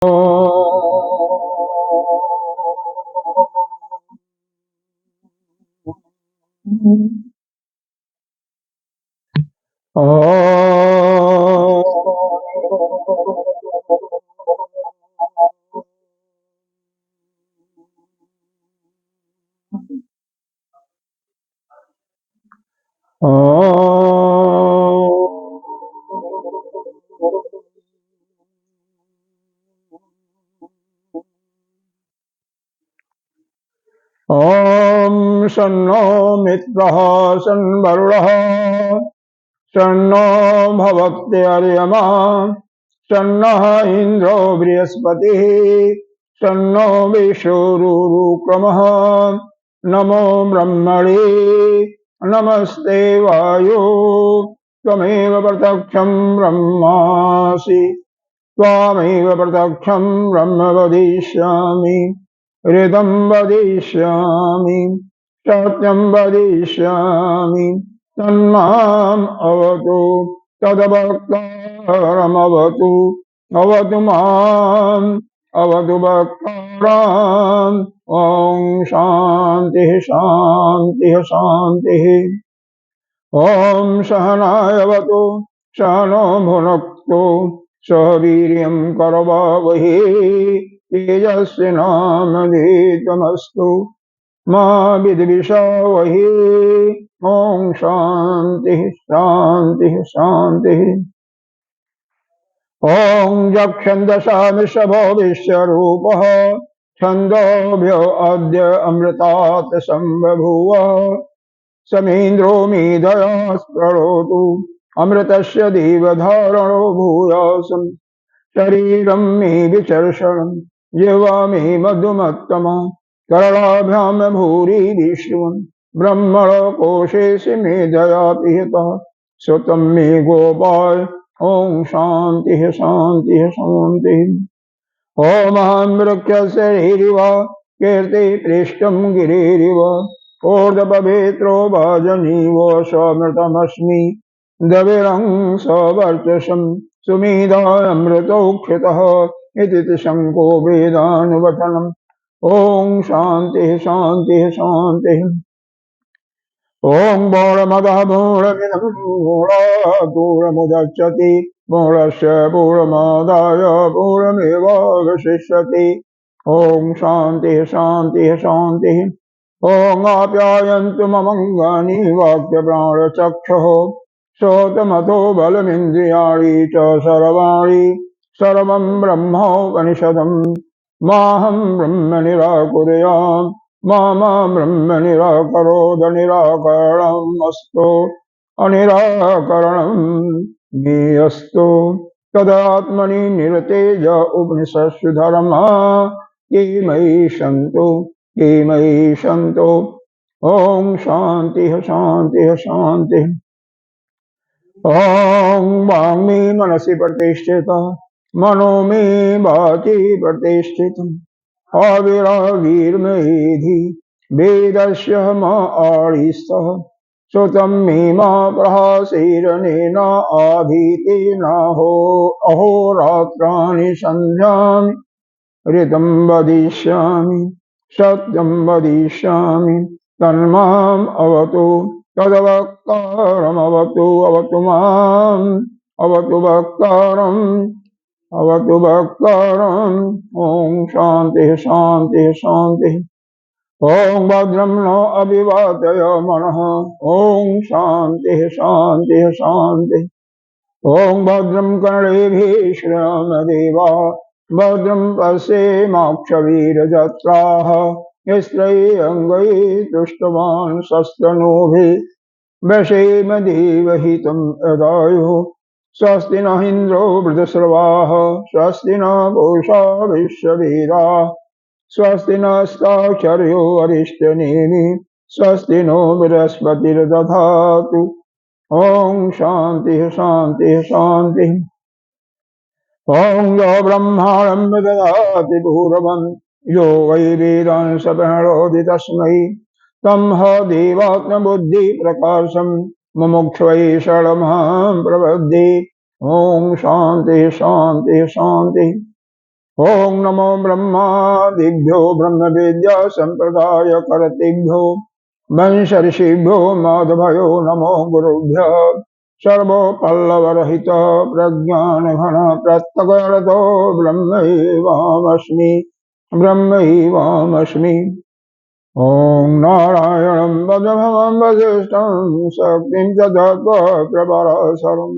ॐ शन्नो मित्रः शन्वरुणः शन्नो भवत्यर्यमा शन्नः इन्द्रो बृहस्पतिः शन्नो विष्णुरुक्रमः नमो ब्रह्मणे नमस्ते वायो त्वमेव प्रत्यक्षं ब्रह्मासि त्वामेव प्रत्यक्षं ब्रह्म वदिष्यामि ऋतं वदिष्यामि सत्यं वदिष्यामि तन्माम् अवतु तद्वक्तारमवतु अवतु माम् अवतु वक्ताराम् ॐ शान्तिः शान्तिः शान्तिः ॐ सहनावतु सहनो भुनक्तु सह वीर्यं करवावहै तेजस्विनामधीतमस्तु मा विद्विषावहै ॐ शान्तिः शान्तिः शान्तिः ॐ यक्षन्दशामिषभो विश्वरूपः छन्दोभ्यो अद्य अमृतात् सम्बभूव समीन्द्रो मेधया स्पृणोतु अमृतस्य देवधारणो भूयासम् शरीरं मे विचर्षणं जिह्वा मे मधुमत्तमा करणाभ्यां भूरि विष्णुवन् ब्रह्मणो कोशेषु मेधया पिहितः श्रुतं मे गोपाय ॐ शान्तिः शान्तिः शान्तिः ॐ वृक्षशरीरिव कीर्तिपृष्ठं गिरिरिव ऊर्ध्वपवित्रो वाजनीव समृतमस्मि दविरं सवर्चसं सुमेधामृतोक्षितः इति शङ्को वेदानुवचनम् ॐ शान्तिः शान्तिः शान्तिः ॐ पूर्णमदः पूर्णमिदं पूर्णात् पूर्णस्य पूर्णमादाय पूर्णमेवावशिष्यते ॐ शान्तिः शान्तिः शान्तिः ॐ आप्यायन्तु ममङ्गानि वाक्यप्राणचक्षुः श्रोत्रमथो बलमिन्द्रियाणि च सर्वाणि सर्वं ब्रह्मोपनिषदं माहं ब्रह्म निराकुर्याम् मा ब्रह्म निराकरोद निराकरणमस्तु अनिराकरणं मे अस्तु तदात्मनि निरतेज उपनिषत्सु धर्मा ये मयि सन्तु ॐ शान्तिः शान्तिः शान्तिः ॐ वाङ्मे मनसि प्रतिष्ठित मनो मे वाचि प्रतिष्ठितम् आविरावीर्मेधि वेदस्य म आळिस्तः श्रुतं मे मा प्रहासेरनेन आधीतेन अहोरात्राणि सन्ध्यामि ऋतं वदिष्यामि सत्यं वदिष्यामि तन्माम् अवतु तद्वक्तारमवतु अवतु माम् अवतु वक्तारम् अवतु वक्तारम् ॐ शान्तिः शान्तिः शान्तिः ॐ भद्रं नो अभिवादय मनः ॐ शान्तिः शान्तिः शान्तिः ॐ भद्रं कर्णेभिः श्रीरामदेवा भद्रं पश्येमाक्षवीरजत्राः यस्त्रैरङ्गैः तुष्टवान् शस्त्रनोभिः वशेम देवहितं यदायुः स्वस्ति न इन्द्रो वृद्धश्रवाः स्वस्ति न पूषा विश्ववेदाः स्वस्ति नस्ताक्षर्यो अरिष्टनेमि स्वस्ति नो बृहस्पतिर्दधातु ॐ शान्तिः शान्तिः शान्तिः ॐ यो ब्रह्माणं ददाति पूर्वं यो वै वेदांस प्रणोति तस्मै तं ह देवात्मबुद्धिप्रकाशं मुमुक्षुवै शरणमहं प्रपद्ये ॐ शान्तिः शान्तिः शान्तिः ओं नमो ब्रह्मादिभ्यो ब्रह्मविद्या संप्रदाय करतिभ्यो वंश ऋषिभ्यो माधभयो नमो गुरुभ्यः सर्वोपल्लवरहित प्रज्ञानघन प्रत्यगरतो ब्रह्मैवामस्मि ॐ नारायणं वदभवं वसिष्ठं शक्तिं च दत्त्वा प्रपराशरं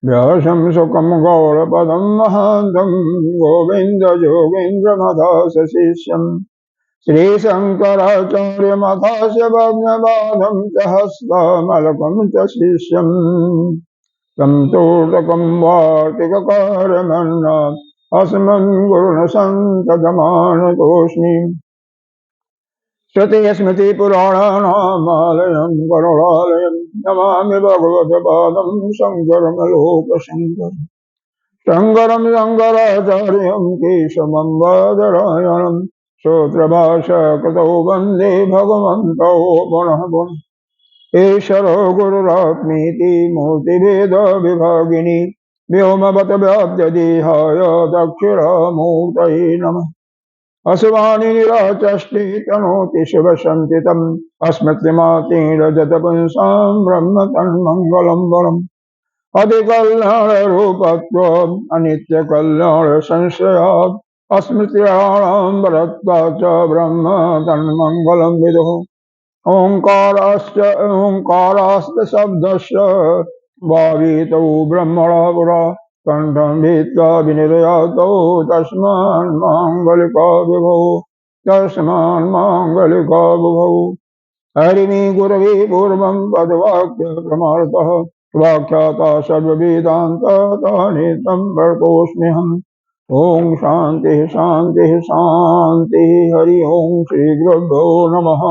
व्यासं सुखं गौरपदं महान्तं गोविन्दयोगीन्द्रमथास्य शिष्यम् श्रीशङ्कराचार्यमथास्य भग्नबाधं च हस्तामलकं च शिष्यम् तं तोटकं वार्तिककारमन्ना अस्मन् गुरुणसन्ततमानतोऽस्मि श्रुतिस्मृतिपुराणानामालयं करुणालयं नमामि भगवत्पादं शङ्करमलोकशङ्करम् शङ्करं शङ्कराचार्यं केशवं बादरायणं सूत्रभाष्यकृतौ वन्दे भगवन्तौ पुनः पुनः ईश्वरो गुरुरात्मेति मूर्तिभेदविभागिनी व्योमवद्व्याप्तदेहाय दक्षिणामूर्तये नमः असुवानि निराचष्टे तनोति शिवसन्तितम् अस्मृतिमातीरजतपुंसां ब्रह्म तन्मङ्गलं वरम् अधिकल्याणरूपत्वम् अनित्यकल्याणसंश्रयात् अस्मृत्याणां वरत्वात् च ब्रह्म तन्मङ्गलं विदुः ओङ्काराश्च शब्दस्य भावितौ ब्रह्मणा पुरा कण्ठं भित्त्वा विनिर्यातौ तस्मान्माङ्गलिका विभौ हरिमि गुरवे पूर्वं पदवाक्य प्रमाणतः व्याख्याता सर्ववेदान्तानि तं वर्तोऽस्म्यहम् ओं शांति शांति शांति हरि ओं श्री गुरुभ्यो नमः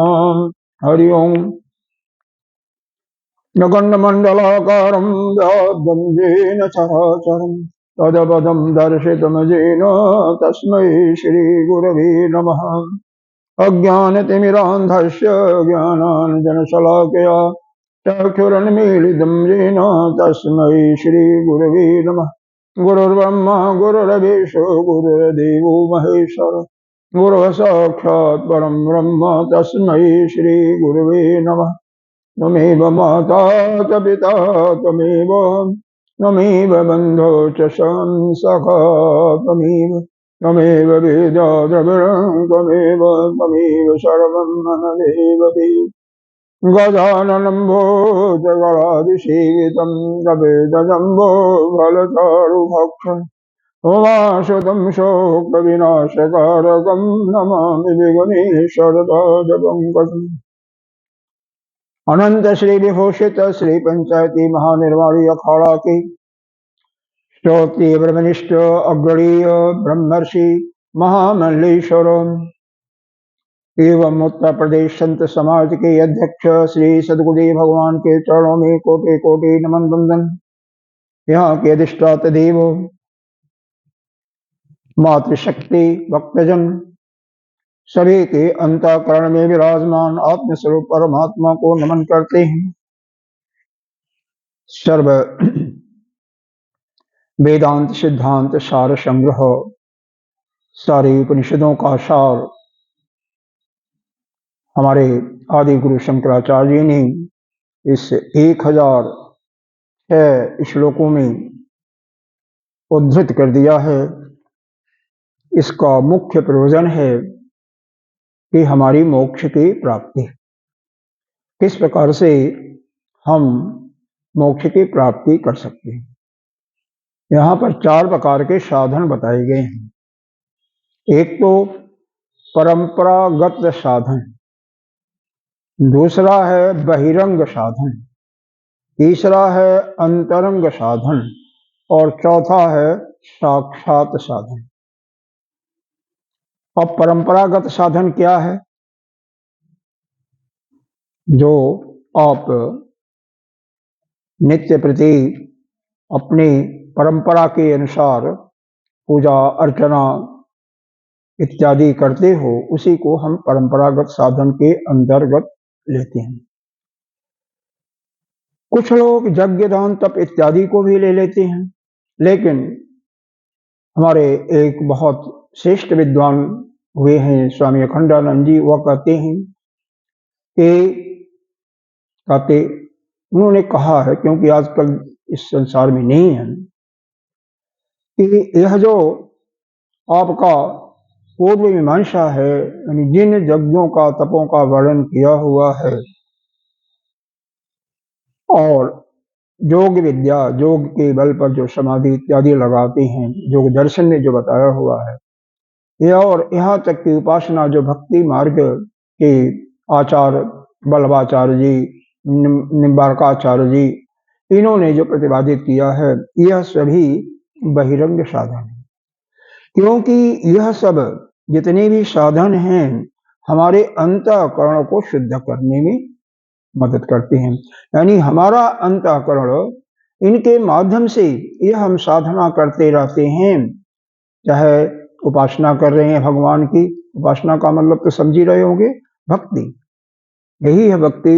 हरि ओं नगण्डमण्डलाकारं व्याप्तं येन चराचरं तदपदं दर्शितं येन तस्मै श्रीगुरवे नमः अज्ञानतिमिरान्धस्य ज्ञानाञ्जनशलाकया चक्षुरुन्मीलितं येन तस्मै श्रीगुरवे नमः गुरुर्ब्रह्मा गुरुर्विष्णु गुरुर्देवो महेश्वर गुरुः साक्षात् परं ब्रह्म तस्मै श्रीगुरवे नमः त्वमेव माता च पिता त्वमेव बन्धो च सखा त्वमेव वेदा द्रविणं त्वमेव सर्वं मम देवते गजाननं भूतगणाधिसेवितं गवेदजम्बो फलचारुभक्षम् उमासुतं शोकविनाशकारकं नमामि विघ्नेश्वरपादपङ्कजम् अनंत श्री विभूषित श्री पंचायती महानिर्वाणी अखाड़ा के श्रोत्रिय ब्रह्मनिष्ठ अग्रणीय ब्रह्मर्षि महामल्लेश्वर एवं उत्तर प्रदेश संत समाज के अध्यक्ष श्री सदगुरुदेव भगवान के चरणों में कोटि कोटि नमन बंदन। यहाँ के अधिष्ठाता देव मातृशक्ति भक्तजन सभी के अंतःकरण में विराजमान आत्मस्वरूप परमात्मा को नमन करते हैं। सर्व वेदांत सिद्धांत सार संग्रह सारे उपनिषदों का सार हमारे आदि गुरु शंकराचार्य ने इस 1006 श्लोकों में उद्धृत कर दिया है। इसका मुख्य प्रयोजन है कि हमारी मोक्ष की प्राप्ति, किस प्रकार से हम मोक्ष की प्राप्ति कर सकते हैं। यहाँ पर 4 प्रकार के साधन बताए गए हैं। एक तो परंपरागत साधन, दूसरा है बहिरंग साधन, तीसरा है अंतरंग साधन और चौथा है साक्षात साधन। अब परंपरागत साधन क्या है? जो आप नित्य प्रति अपनी परंपरा के अनुसार पूजा अर्चना इत्यादि करते हो, उसी को हम परंपरागत साधन के अंतर्गत लेते हैं। कुछ लोग यज्ञ दान तप इत्यादि को भी ले लेते हैं, लेकिन हमारे एक बहुत श्रेष्ठ विद्वान हुए हैं स्वामी अखंडानंद जी, वह कहते उन्होंने कहा है, क्योंकि आजकल इस संसार में नहीं है, कि यह जो आपका पूर्व मीमांसा है, यानी जिन यज्ञों का तपों का वर्णन किया हुआ है और योग विद्या, योग के बल पर जो समाधि इत्यादि लगाते हैं, योग दर्शन में जो बताया हुआ है, यह और यहाँ तक की उपासना जो भक्ति मार्ग के आचार्य बल्लभाचार्य जी, निम्बारकाचार्य जी, इन्होंने जो प्रतिपादित किया है, यह सभी बहिरंग साधन है। क्योंकि यह सब जितने भी साधन हैं हमारे अंतःकरण को शुद्ध करने में मदद करते हैं। यानी हमारा अंतःकरण, इनके माध्यम से यह हम साधना करते रहते हैं, चाहे उपासना कर रहे हैं भगवान की। उपासना का मतलब तो समझ ही रहे होंगे, भक्ति। यही है भक्ति।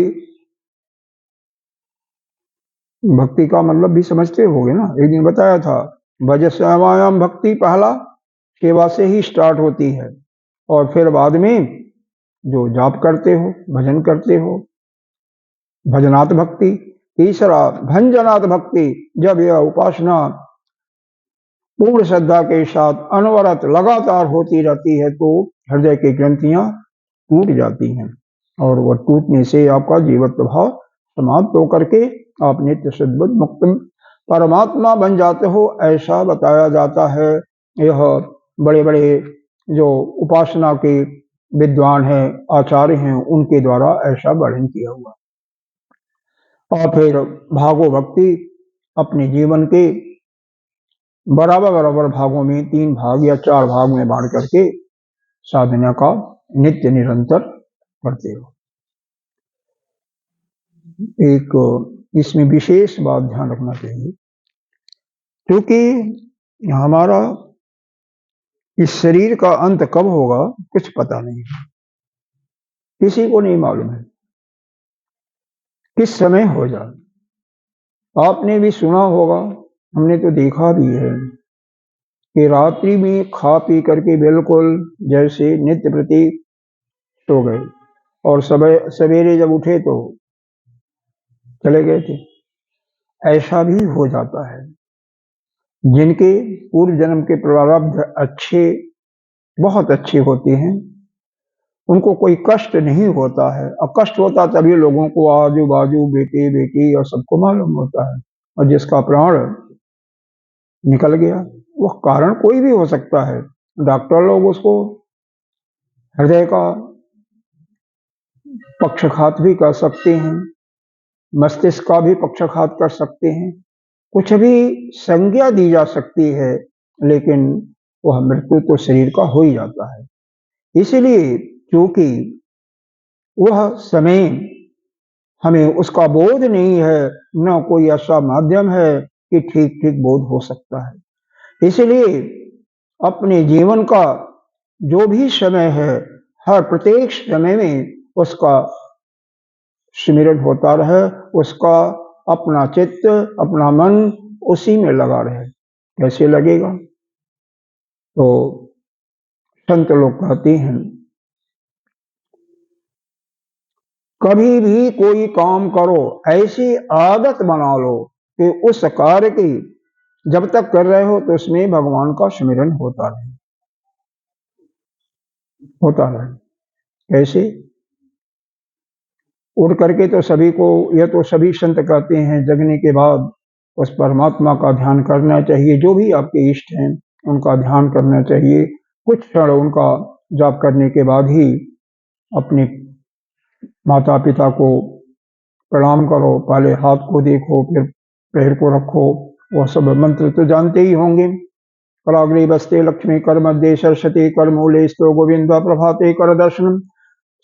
भक्ति का मतलब भी समझते होंगे ना, एक दिन बताया था, भज सेवायाम भक्ति पहला सेवा से ही स्टार्ट होती है, और फिर बाद में जो जाप करते हो, भजन करते हो, भजनात् भक्ति। तीसरा भंजनात् भक्ति, जब यह उपासना पूर्ण श्रद्धा के साथ अनवरत लगातार होती रहती है तो हृदय की ग्रंथियां टूट जाती हैं, और वह टूटने से आपका जीवत्व भाव समाप्त होकर के आप नित्य शुद्ध मुक्त परमात्मा बन जाते हो, ऐसा बताया जाता है। यह बड़े बड़े जो उपासना के विद्वान हैं, आचार्य हैं, उनके द्वारा ऐसा वर्णन किया हुआ। और फिर भागो भक्ति अपने जीवन के बराबर बराबर भागों में, 3 भाग या 4 भाग में बांट करके साधना का नित्य निरंतर करते हो। एक इसमें विशेष बात ध्यान रखना चाहिए, क्योंकि हमारा इस शरीर का अंत कब होगा कुछ पता नहीं, किसी को नहीं मालूम है किस समय हो जाए। आपने भी सुना होगा, हमने तो देखा भी है, कि रात्रि में खा पी करके बिल्कुल जैसे नित्य प्रति सो गए, और सवेरे जब उठे तो चले गए थे। ऐसा भी हो जाता है। जिनके पूर्व जन्म के प्रारब्ध अच्छे, बहुत अच्छे होते हैं, उनको कोई कष्ट नहीं होता है। अब कष्ट होता तभी लोगों को, आजू बाजू बेटे बेटी और सबको मालूम होता है। और जिसका प्राण निकल गया, वह कारण कोई भी हो सकता है। डॉक्टर लोग उसको हृदय का पक्षघात भी कर सकते हैं, मस्तिष्क का भी पक्षघात कर सकते हैं, कुछ भी संज्ञा दी जा सकती है, लेकिन वह मृत्यु तो शरीर का हो ही जाता है। इसलिए क्योंकि वह समय हमें उसका बोध नहीं है, न कोई ऐसा माध्यम है कि ठीक ठीक बोध हो सकता है। इसलिए अपने जीवन का जो भी समय है, हर प्रत्येक समय में उसका स्मरण होता रहे, उसका अपना चित्त, अपना मन उसी में लगा रहे। कैसे लगेगा? तो संत लोग कहते हैं, कभी भी कोई काम करो ऐसी आदत बना लो कि उस कार्य की जब तक कर रहे हो तो उसमें भगवान का स्मरण होता रहे। कैसे? उठ करके तो सभी को, यह तो सभी संत कहते हैं, जगने के बाद उस परमात्मा का ध्यान करना चाहिए। जो भी आपके इष्ट हैं उनका ध्यान करना चाहिए। कुछ क्षण उनका जाप करने के बाद ही अपने माता पिता को प्रणाम करो। पहले हाथ को देखो, फिर पैर को रखो। वह सब मंत्र तो जानते ही होंगे। कराग्रे बस्ते लक्ष्मी कर मध्य सरस्वती कर मूले स्तो गोविंद प्रभाते कर दर्शनम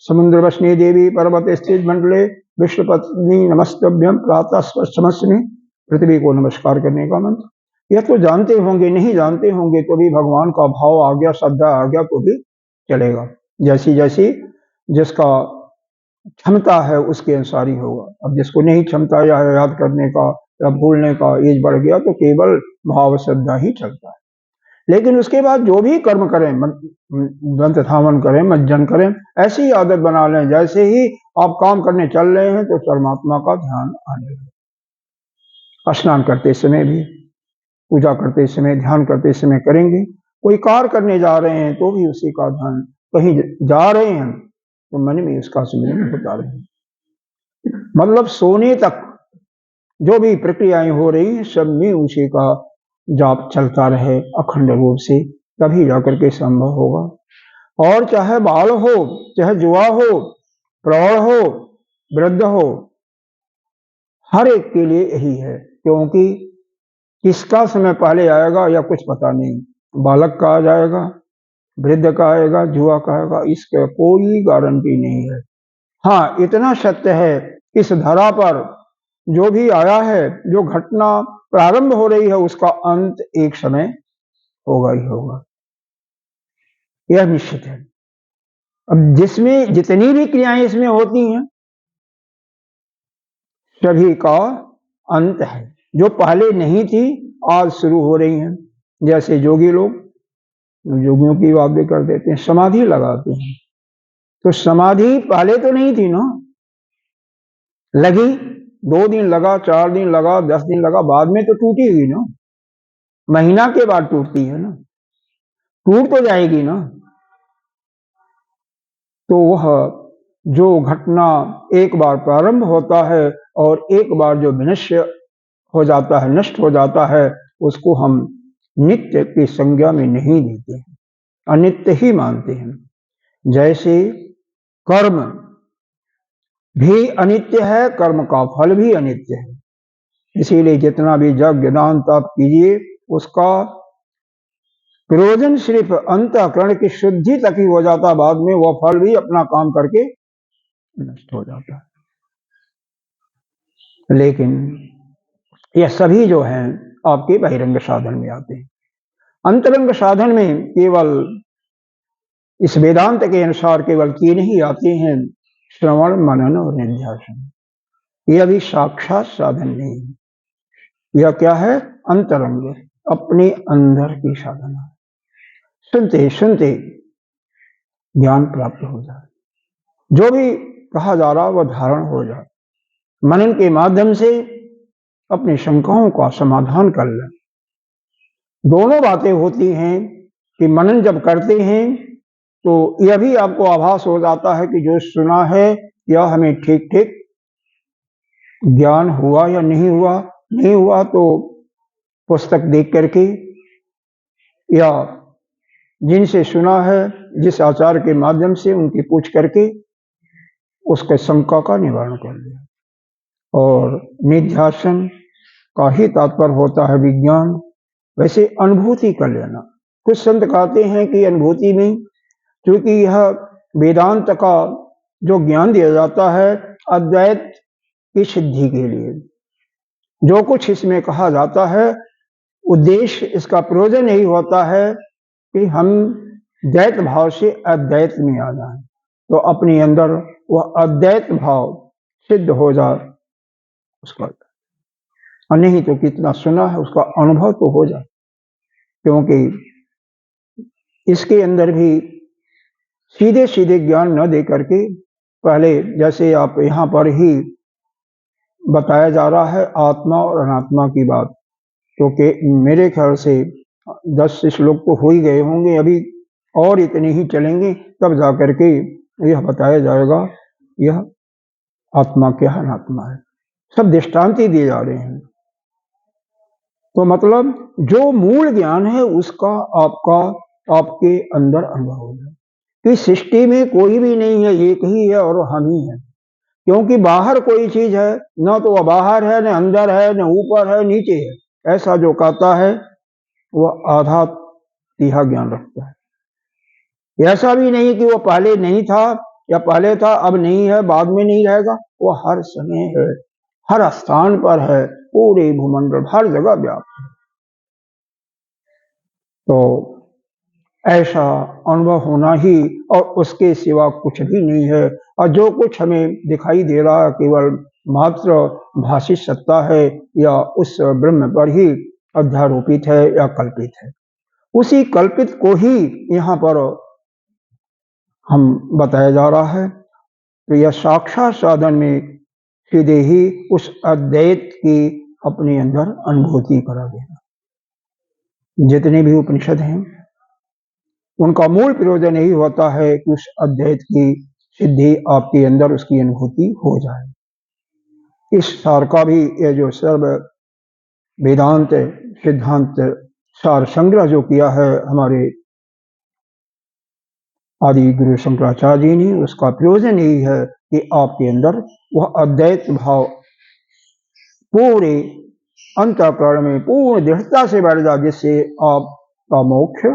समुद्र वसनी देवी पर्वत स्थित मंडले विष्णुपत्नी नमस्तभ्यम प्रातः स्पर्शमस्मि। पृथ्वी को नमस्कार करने का मंत्र यह तो जानते होंगे, नहीं जानते होंगे तो भी भगवान का भाव आ गया, श्रद्धा आ गया तो भी चलेगा। जैसी जैसी जिसका क्षमता है उसके अनुसार ही होगा। अब जिसको नहीं क्षमता या याद करने का या भूलने का एज बढ़ गया तो केवल भाव श्रद्धा ही चलता है। लेकिन उसके बाद जो भी कर्म करें, दंत धावन करें, मज्जन करें, ऐसी आदत बना लें जैसे ही आप काम करने चल रहे हैं तो परमात्मा का ध्यान आने लगे। स्नान करते समय भी, पूजा करते समय, ध्यान करते समय करेंगे। कोई कार्य करने जा रहे हैं तो भी उसी का ध्यान, कहीं जा रहे हैं तो मन में उसका स्मरण होता रहे। मतलब सोने तक जो भी प्रक्रियाएं हो रही हैं सब में उसी का जाप चलता रहे अखंड रूप से, तभी जाकर के संभव होगा। और चाहे बाल हो, चाहे जुआ हो, प्रौढ़ हो, वृद्ध हो, हर एक के लिए यही है, क्योंकि किसका समय पहले आएगा या कुछ पता नहीं। बालक का आ जाएगा, वृद्ध का आएगा, जुआ का आएगा, इसका कोई गारंटी नहीं है। हाँ, इतना सत्य है, इस धरा पर जो भी आया है, जो घटना प्रारंभ हो रही है, उसका अंत एक समय होगा ही होगा, यह निश्चित है। अब जिसमें जितनी भी क्रियाएं इसमें होती हैं सभी का अंत है। जो पहले नहीं थी आज शुरू हो रही हैं। जैसे योगी लोग, योगियों की बात भी कर देते हैं, समाधि लगाते हैं, तो समाधि पहले तो नहीं थी ना, लगी 2 दिन लगा, 4 दिन लगा, 10 दिन लगा, बाद में तो टूटी हुई ना, महीना के बाद टूटती है ना, टूट तो जाएगी ना। तो वह जो घटना एक बार प्रारंभ होता है और एक बार जो विनश्य हो जाता है, नष्ट हो जाता है, उसको हम नित्य की संज्ञा में नहीं देते हैं, अनित्य ही मानते हैं। जैसे कर्म भी अनित्य है, कर्म का फल भी अनित्य है। इसीलिए जितना भी यज्ञ दान तप कीजिए उसका प्रयोजन सिर्फ अंतःकरण की शुद्धि तक ही हो जाता, बाद में वह फल भी अपना काम करके नष्ट हो जाता है। लेकिन यह सभी जो हैं आपके बहिरंग साधन में आते हैं। अंतरंग साधन में केवल इस वेदांत के अनुसार केवल 3 ही आते हैं, श्रवण, मनन और निध्यासन। यह भी साक्षात साधन नहीं है, यह क्या है? अंतरंग, अपने अंदर की साधना। सुनते सुनते ज्ञान प्राप्त हो जाए, जो भी कहा जा रहा वह धारण हो जाए, मनन के माध्यम से अपनी शंकाओं का समाधान कर लें। दोनों बातें होती हैं कि मनन जब करते हैं तो यह भी आपको आभास हो जाता है कि जो सुना है यह हमें ठीक ठीक ज्ञान हुआ या नहीं हुआ। नहीं हुआ तो पुस्तक देख करके या जिनसे सुना है, जिस आचार्य के माध्यम से, उनकी पूछ करके उसके शंका का निवारण कर लिया। और निध्यासन का ही तात्पर्य होता है विज्ञान, वैसे अनुभूति कर लेना। कुछ संत कहते हैं कि अनुभूति में, क्योंकि यह वेदांत का जो ज्ञान दिया जाता है अद्वैत की सिद्धि के लिए, जो कुछ इसमें कहा जाता है उद्देश्य इसका प्रयोजन यही होता है कि हम द्वैत भाव से अद्वैत में आ जाएं, तो अपने अंदर वह अद्वैत भाव सिद्ध हो जाए उसका, और नहीं तो कितना सुना है उसका अनुभव तो हो जाए। क्योंकि इसके अंदर भी सीधे सीधे ज्ञान न दे करके, पहले जैसे आप यहाँ पर ही बताया जा रहा है आत्मा और अनात्मा की बात, क्योंकि मेरे ख्याल से 10 श्लोक तो हो ही गए होंगे, अभी और इतने ही चलेंगे, तब जाकर के यह बताया जाएगा यह आत्मा क्या है, अनात्मा है। सब दृष्टांत ही दिए जा रहे हैं। तो मतलब जो मूल ज्ञान है उसका आपके अंदर अनुभव हो जाए कि सृष्टि में कोई भी नहीं है, एक ही है और हम ही है। क्योंकि बाहर कोई चीज है, न तो वह बाहर है, न अंदर है, न ऊपर है, नीचे है। ऐसा जो कहता है वह आधा तीहा ज्ञान रखता है। ऐसा भी नहीं कि वह पहले नहीं था या पहले था अब नहीं है, बाद में नहीं रहेगा। वह हर समय है, हर स्थान पर है, पूरे भूमंडल हर जगह व्याप्त है। तो ऐसा अनुभव होना ही, और उसके सिवा कुछ भी नहीं है। और जो कुछ हमें दिखाई दे रहा है केवल मात्र भाषिक सत्ता है, या उस ब्रह्म पर ही अध्यारोपित है या कल्पित है। उसी कल्पित को ही यहाँ पर हम बताया जा रहा है। तो यह साक्षात साधन में सीधे ही उस अद्वैत की अपने अंदर अनुभूति करा देना। जितने भी उपनिषद हैं उनका मूल प्रयोजन यही होता है कि उस अद्वैत की सिद्धि आपके अंदर उसकी अनुभूति हो जाए। इस सार का भी यह जो सर्व वेदांत सिद्धांत सार संग्रह जो किया है हमारे आदि गुरु शंकराचार्य जी ने, उसका प्रयोजन यही है कि आपके अंदर वह अद्वैत भाव पूरे अंतःकरण में पूर्ण दृढ़ता से बैठ जाए, जिससे आपका मोक्ष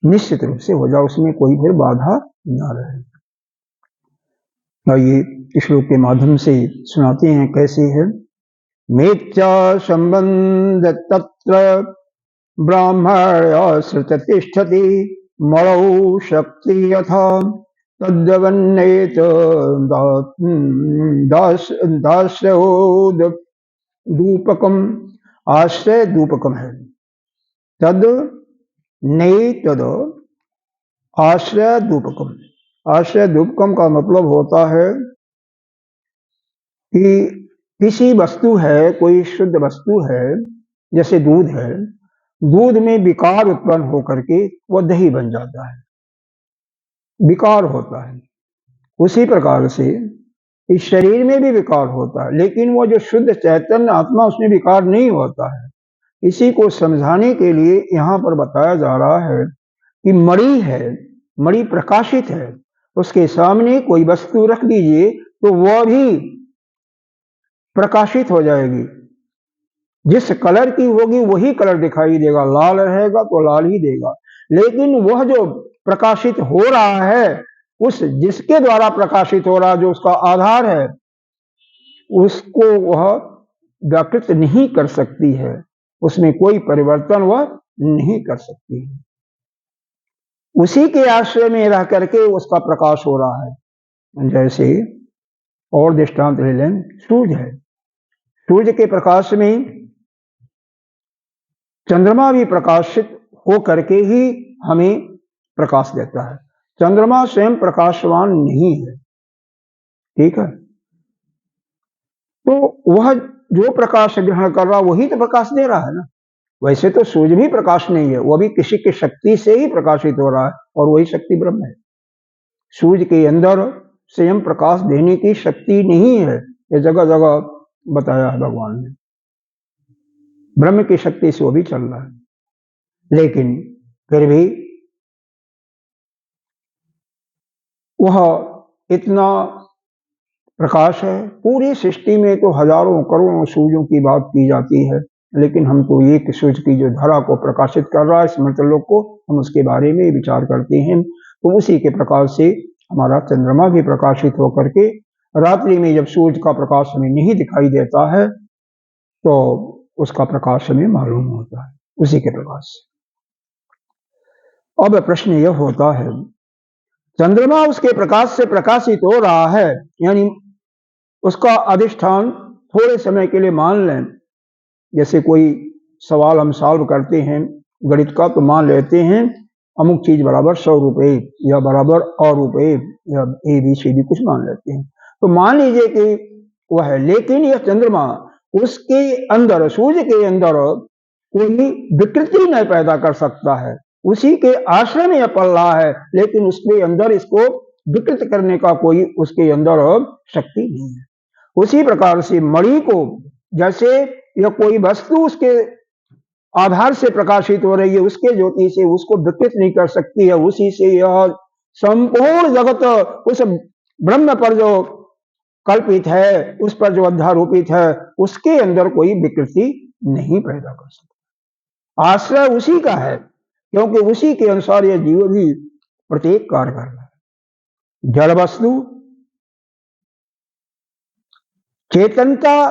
निश्चित रूप से हो जाए, उसमें कोई भी बाधा न रहे। आइए श्लोक के माध्यम से सुनाते हैं कैसे है। मिथ्या संबंध तत्र ब्राह्मण्याश्रित तिष्ठति मणौ शक्ति यथा तद्वन्नेत दास्योदूपकम। आश्रय दूपकम है। तद नहीं तद आश्रय दूपकम। आश्रय दूपकम का मतलब होता है कि किसी वस्तु है, कोई शुद्ध वस्तु है, जैसे दूध है, दूध में विकार उत्पन्न होकर के वह दही बन जाता है, विकार होता है। उसी प्रकार से इस शरीर में भी विकार होता है, लेकिन वो जो शुद्ध चैतन्य आत्मा उसमें विकार नहीं होता है। इसी को समझाने के लिए यहाँ पर बताया जा रहा है कि मणि है, मणि प्रकाशित है, उसके सामने कोई वस्तु रख दीजिए तो वह भी प्रकाशित हो जाएगी। जिस कलर की होगी वही कलर दिखाई देगा, लाल रहेगा तो लाल ही देगा। लेकिन वह जो प्रकाशित हो रहा है, उस जिसके द्वारा प्रकाशित हो रहा, जो उसका आधार है, उसको वह व्याकृत नहीं कर सकती है, उसमें कोई परिवर्तन वह नहीं कर सकती है। उसी के आश्रय में रह करके उसका प्रकाश हो रहा है। जैसे और दृष्टांत ले लें, सूर्य है, सूर्य के प्रकाश में चंद्रमा भी प्रकाशित हो करके ही हमें प्रकाश देता है। चंद्रमा स्वयं प्रकाशवान नहीं है, ठीक है, तो वह जो प्रकाश ग्रहण कर रहा वही तो प्रकाश दे रहा है ना। वैसे तो सूर्य भी प्रकाश नहीं है, वह भी किसी की शक्ति से ही प्रकाशित हो रहा है, और वही शक्ति ब्रह्म है। सूर्य के अंदर स्वयं प्रकाश देने की शक्ति नहीं है, ये जगह जगह बताया है भगवान ने। ब्रह्म की शक्ति से वो भी चल रहा है, लेकिन फिर भी वह इतना प्रकाश है। पूरी सृष्टि में तो हजारों करोड़ों सूर्यों की बात की जाती है, लेकिन हम तो एक सूर्य की जो धरा को प्रकाशित कर रहा है समृतलोक को, हम उसके बारे में विचार करते हैं। तो उसी के प्रकार से हमारा चंद्रमा भी प्रकाशित होकर के रात्रि में जब सूर्य का प्रकाश हमें नहीं दिखाई देता है तो उसका प्रकाश हमें मालूम होता है, उसी के प्रकाश से। अब प्रश्न यह होता है, चंद्रमा उसके प्रकाश से प्रकाशित हो रहा है, यानी उसका अधिष्ठान थोड़े समय के लिए मान लें, जैसे कोई सवाल हम सॉल्व करते हैं गणित का, तो मान लेते हैं अमुक चीज बराबर 100 रुपये या बराबर और रुपये या ABCD कुछ मान लेते हैं। तो मान लीजिए कि वह है, लेकिन यह चंद्रमा उसके अंदर, सूर्य के अंदर कोई विकृति नहीं पैदा कर सकता है। उसी के आश्रय में यह पड़ रहा है, लेकिन उसके अंदर इसको विकृत करने का कोई उसके अंदर शक्ति नहीं है। उसी प्रकार से मणि को जैसे यह कोई वस्तु उसके आधार से प्रकाशित हो रही है, उसके ज्योति से उसको विकृत नहीं कर सकती है, उसी से यह संपूर्ण जगत उस ब्रह्म पर जो कल्पित है, उस पर जो अध्यारोपित है, उसके अंदर कोई विकृति नहीं पैदा कर सकता। आश्रय उसी का है, क्योंकि उसी के अनुसार यह जीव भी प्रत्येक कार्य कर रहा है। जड़ वस्तु चेतनता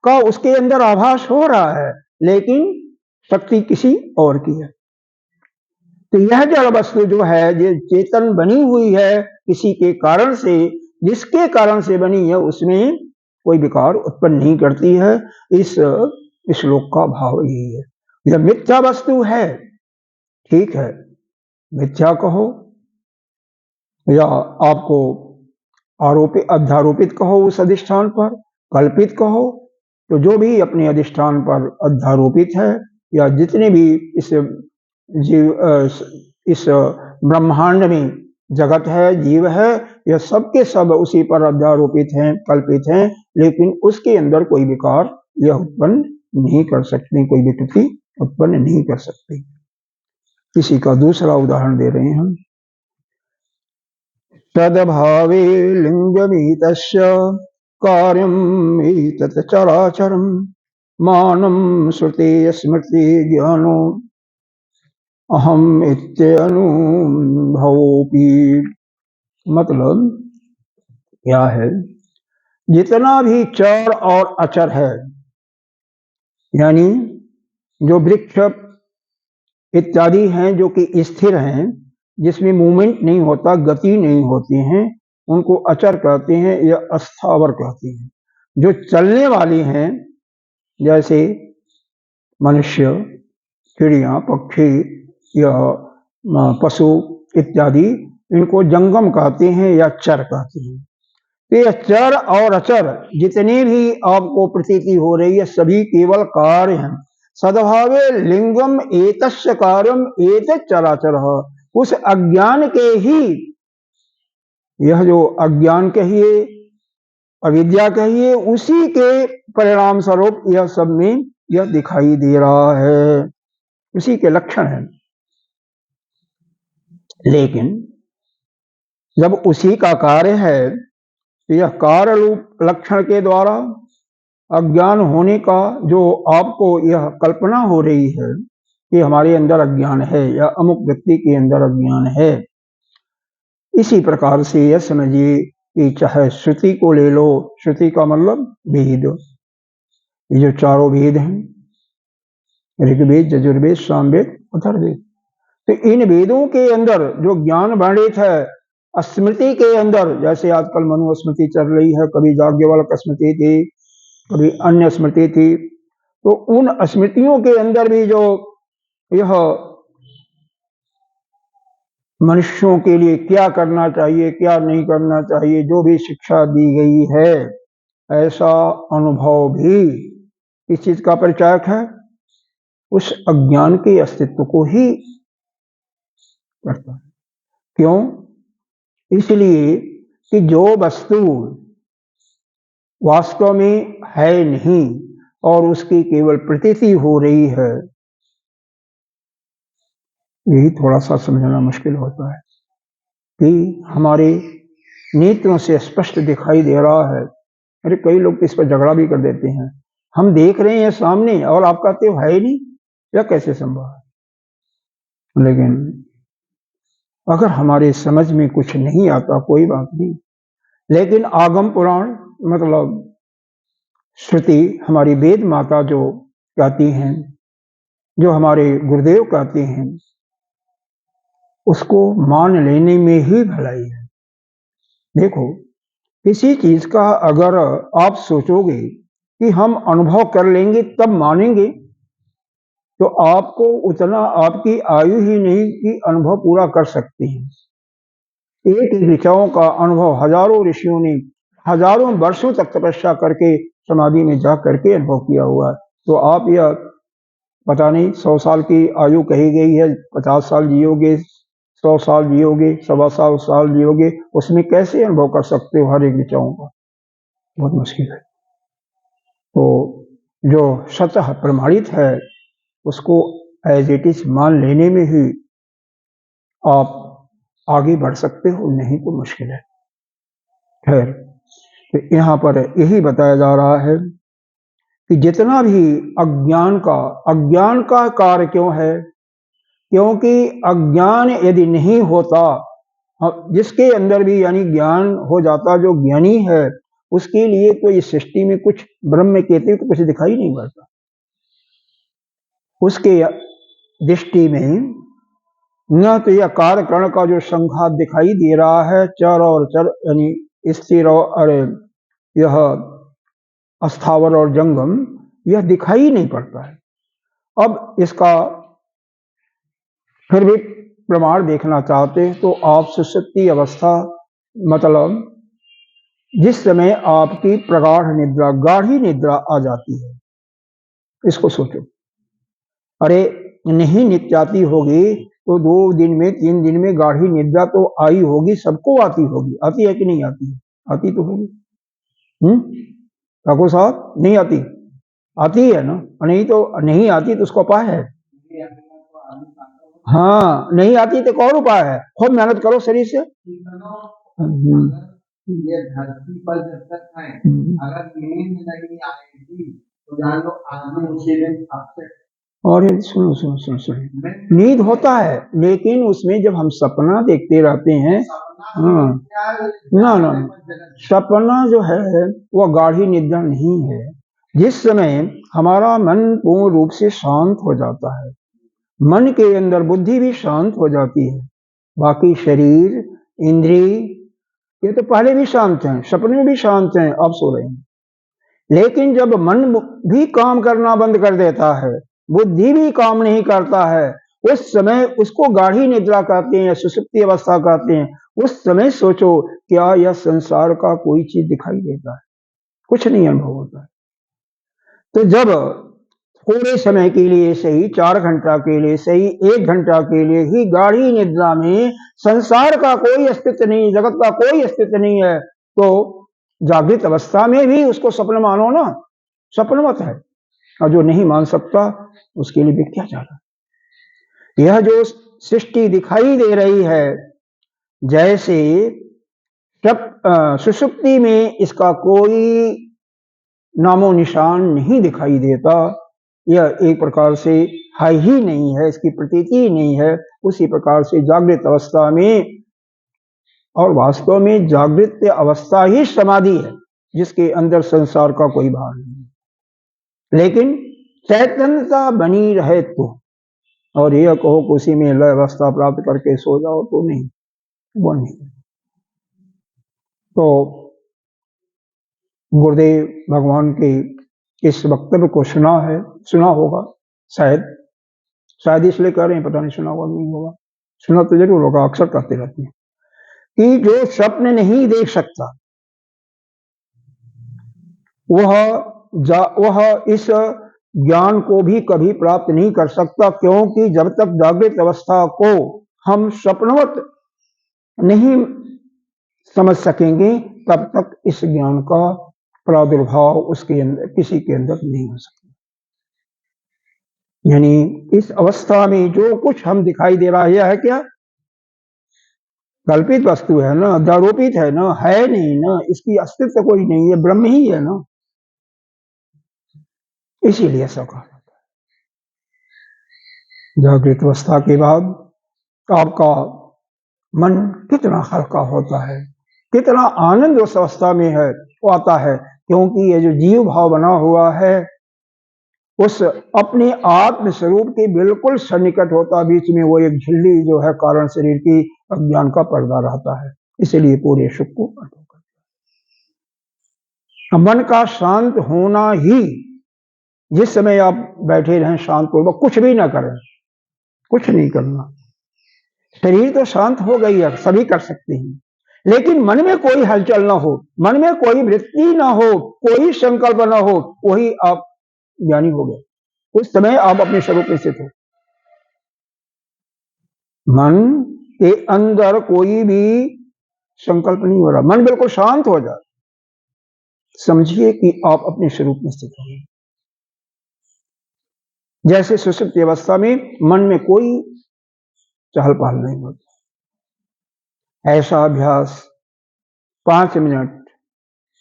का उसके अंदर आभास हो रहा है, लेकिन शक्ति किसी और की है। तो यह जड़ वस्तु जो है, जो चेतन बनी हुई है किसी के कारण से, जिसके कारण से बनी है, उसमें कोई विकार उत्पन्न नहीं करती है। इस श्लोक का भाव यही है। यह मिथ्या वस्तु है, ठीक है, मिथ्या कहो या आपको आरोपित अध्यारोपित कहो उस अधिष्ठान पर, कल्पित कहो, तो जो भी अपने अधिष्ठान पर अध्यारोपित है या जितने भी इस जीव इस ब्रह्मांड में जगत है, जीव है, यह सब के सब उसी पर अध्यारोपित हैं, कल्पित हैं, लेकिन उसके अंदर कोई विकार यह उत्पन्न नहीं कर सकते, कोई विकृति उत्पन्न नहीं कर सकते। इसी का दूसरा उदाहरण दे रहे हैं हम। तदभावे लिंगमीतस्य कार्यम् एतत् चराचरम् मानं श्रुते स्मृति ज्ञानो अहम इत्यनुभवोऽपि। मतलब क्या है, जितना भी चर और अचर है, यानी जो वृक्ष इत्यादि हैं जो कि स्थिर हैं, जिसमें मूवमेंट नहीं होता, गति नहीं होती हैं, उनको अचर कहते हैं या अस्थावर कहते हैं। जो चलने वाली हैं, जैसे मनुष्य, चिड़िया, पक्षी या पशु इत्यादि, इनको जंगम कहते हैं या चर कहते हैं। तो ये चर और अचर जितने भी आपको प्रतीति हो रही है, सभी केवल कार्य हैं। सद्भावे लिंगम एतस्य कार्यम एतत् चराचरः। उस अज्ञान के ही, यह जो अज्ञान कहिए, अविद्या कहिए, उसी के परिणाम स्वरूप यह सब में यह दिखाई दे रहा है, उसी के लक्षण हैं। लेकिन जब उसी का कार्य है, तो यह कार्य रूप लक्षण के द्वारा अज्ञान होने का जो आपको यह कल्पना हो रही है कि हमारे अंदर अज्ञान है या अमुक व्यक्ति के अंदर अज्ञान है, इसी प्रकार से यह समझिए कि चाहे श्रुति को ले लो, श्रुति का मतलब वेद, ये जो चारों वेद हैं, ऋग्वेद, यजुर्वेद, सामवेद, अथर्ववेद, तो इन वेदों के अंदर जो ज्ञान वर्णित है, स्मृति के अंदर, जैसे आजकल मनु स्मृति चल रही है, कभी याज्ञवल्क्य स्मृति थी, कभी अन्य स्मृति थी, तो उन स्मृतियों के अंदर भी जो यह मनुष्यों के लिए क्या करना चाहिए, क्या नहीं करना चाहिए, जो भी शिक्षा दी गई है, ऐसा अनुभव भी इस चीज का परिचायक है, उस अज्ञान के अस्तित्व को ही करता है। क्यों? इसलिए कि जो वस्तु वास्तव में है नहीं और उसकी केवल प्रतीति हो रही है, यही थोड़ा सा समझना मुश्किल होता है कि हमारे नेत्रों से स्पष्ट दिखाई दे रहा है। अरे कई लोग इस पर झगड़ा भी कर देते हैं, हम देख रहे हैं सामने और आप कहते हो है ही नहीं, यह कैसे संभव है? लेकिन अगर हमारे समझ में कुछ नहीं आता, कोई बात नहीं, लेकिन आगम पुराण मतलब श्रुति, हमारी वेद माता जो कहती हैं, जो हमारे गुरुदेव कहते हैं, उसको मान लेने में ही भलाई है। देखो, किसी चीज का अगर आप सोचोगे कि हम अनुभव कर लेंगे तब मानेंगे, तो आपको उतना, आपकी आयु ही नहीं कि अनुभव पूरा कर सकते हैं। एक ऋचाओं का अनुभव हजारों ऋषियों ने हजारों वर्षों तक तपस्या करके समाधि में जा करके अनुभव किया हुआ है। तो आप यह पता नहीं 100 साल की आयु कही गई है, 50 साल जियोगे, 100 साल जियोगे, 125 साल जियोगे, उसमें कैसे अनुभव कर सकते हो हर एक ऋचाओं का? बहुत मुश्किल है। तो जो सतह प्रमाणित है उसको एज इट इज मान लेने में ही आप आगे बढ़ सकते हो, नहीं तो मुश्किल है। खैर, तो यहाँ पर यही बताया जा रहा है कि जितना भी अज्ञान का कार्य क्यों है? क्योंकि अज्ञान यदि नहीं होता, जिसके अंदर भी यानी ज्ञान हो जाता, जो ज्ञानी है, उसके लिए तो इस सृष्टि में कुछ ब्रह्म के अतिरिक्त कुछ दिखाई नहीं पड़ता। उसके दृष्टि में न तो यह कार्यकरण का जो संघात दिखाई दे रहा है, चर और चर यानी स्थिर और यह अस्थावर और जंगम, यह दिखाई नहीं पड़ता है। अब इसका फिर भी प्रमाण देखना चाहते हैं तो आप सुषुप्ति अवस्था, मतलब जिस समय आपकी प्रगाढ़ निद्रा, गाढ़ी निद्रा आ जाती है, इसको सोचो। अरे नहीं नित्याती होगी तो 2 दिन में 3 दिन में गाढ़ी निद्रा तो आई होगी, सबको आती होगी। आती है कि नहीं आती? आती तो होगी। ठाकुर साहब, नहीं आती? आती है ना? नहीं तो नहीं आती तो उसका उपाय है। हाँ, नहीं आती तो कौन उपाय है? खूब मेहनत करो शरीर से। ये धरती पर जब तक है, अगर नींद नहीं आएगी तो जान लो आदमी उसी दिन आपसे। और सुनो सुनो सुनो सुनो, नींद होता है लेकिन उसमें जब हम सपना देखते रहते हैं, हाँ, ना ना, सपना जो है वह गाढ़ी निद्रा नहीं है। जिस समय हमारा मन पूर्ण रूप से शांत हो जाता है, मन के अंदर बुद्धि भी शांत हो जाती है, बाकी शरीर इंद्रिय ये तो पहले भी शांत हैं, सपने में भी शांत हैं, अब सो रहे हैं। लेकिन जब मन भी काम करना बंद कर देता है, बुद्धि भी काम नहीं करता है, उस समय उसको गाढ़ी निद्रा कहते हैं, सुषुप्ति अवस्था कहते हैं। उस समय सोचो, क्या यह संसार का कोई चीज दिखाई देता है? कुछ नहीं अनुभव होता है। तो जब थोड़े समय के लिए सही, 4 घंटा के लिए सही, 1 घंटा के लिए ही गाढ़ी निद्रा में संसार का कोई अस्तित्व नहीं, जगत का कोई अस्तित्व नहीं है, तो जागृत अवस्था में भी उसको स्वप्न मानो ना, स्वप्नवत है। और जो नहीं मान सकता उसके लिए भी क्या जाना। यह जो सृष्टि दिखाई दे रही है, जैसे सुषुप्ति में इसका कोई नामो निशान नहीं दिखाई देता, यह एक प्रकार से है ही नहीं है, इसकी प्रतीति ही नहीं है। उसी प्रकार से जागृत अवस्था में, और वास्तव में जागृत अवस्था ही समाधि है, जिसके अंदर संसार का कोई भाव नहीं, लेकिन चैतन्यता बनी रहे तो। और यह कहो कि उसी में लय अवस्था प्राप्त करके सो जाओ, तो नहीं, वो नहीं। तो गुरुदेव भगवान के इस वक्तव्य को सुना होगा, शायद इसलिए कह रहे हैं, पता नहीं सुना होगा नहीं होगा, सुना तो जरूर होगा, अक्सर कहते रहते हैं कि जो स्वप्न नहीं देख सकता वह इस ज्ञान को भी कभी प्राप्त नहीं कर सकता, क्योंकि जब तक जागृत अवस्था को हम स्वप्नवत नहीं समझ सकेंगे, तब तक इस ज्ञान का प्रादुर्भाव उसके अंदर किसी के अंदर नहीं हो सकता। यानी इस अवस्था में जो कुछ हम दिखाई दे रहा है, यह है क्या? कल्पित वस्तु है ना, आरोपित है ना, है नहीं ना, इसकी अस्तित्व कोई नहीं है, ब्रह्म ही है ना। इसीलिए ऐसा कहा जाता है। जागृत अवस्था के बाद आपका मन कितना हल्का होता है, कितना आनंद उस अवस्था में है वो आता है, क्योंकि ये जो जीव भाव बना हुआ है उस अपने आत्म स्वरूप के बिल्कुल सन्निकट होता, बीच में वो एक झिल्ली जो है कारण शरीर की अज्ञान का पर्दा रहता है, इसलिए पूरे सुख को अनुभव करता है। मन का शांत होना ही, जिस समय आप बैठे रहें शांत पूर्वक, कुछ भी ना करें, कुछ नहीं करना, शरीर तो शांत हो गई है, सभी कर सकते हैं, लेकिन मन में कोई हलचल ना हो, मन में कोई वृत्ति ना हो, कोई संकल्प ना हो, वही आप ज्ञानी हो गए। उस समय आप अपने स्वरूप में स्थित हो। मन के अंदर कोई भी संकल्प नहीं हो रहा, मन बिल्कुल शांत हो जाए, समझिए कि आप अपने स्वरूप में स्थित हो गए। जैसे सुषुप्ति अवस्था में मन में कोई चहल पहल नहीं होता। ऐसा अभ्यास 5 मिनट,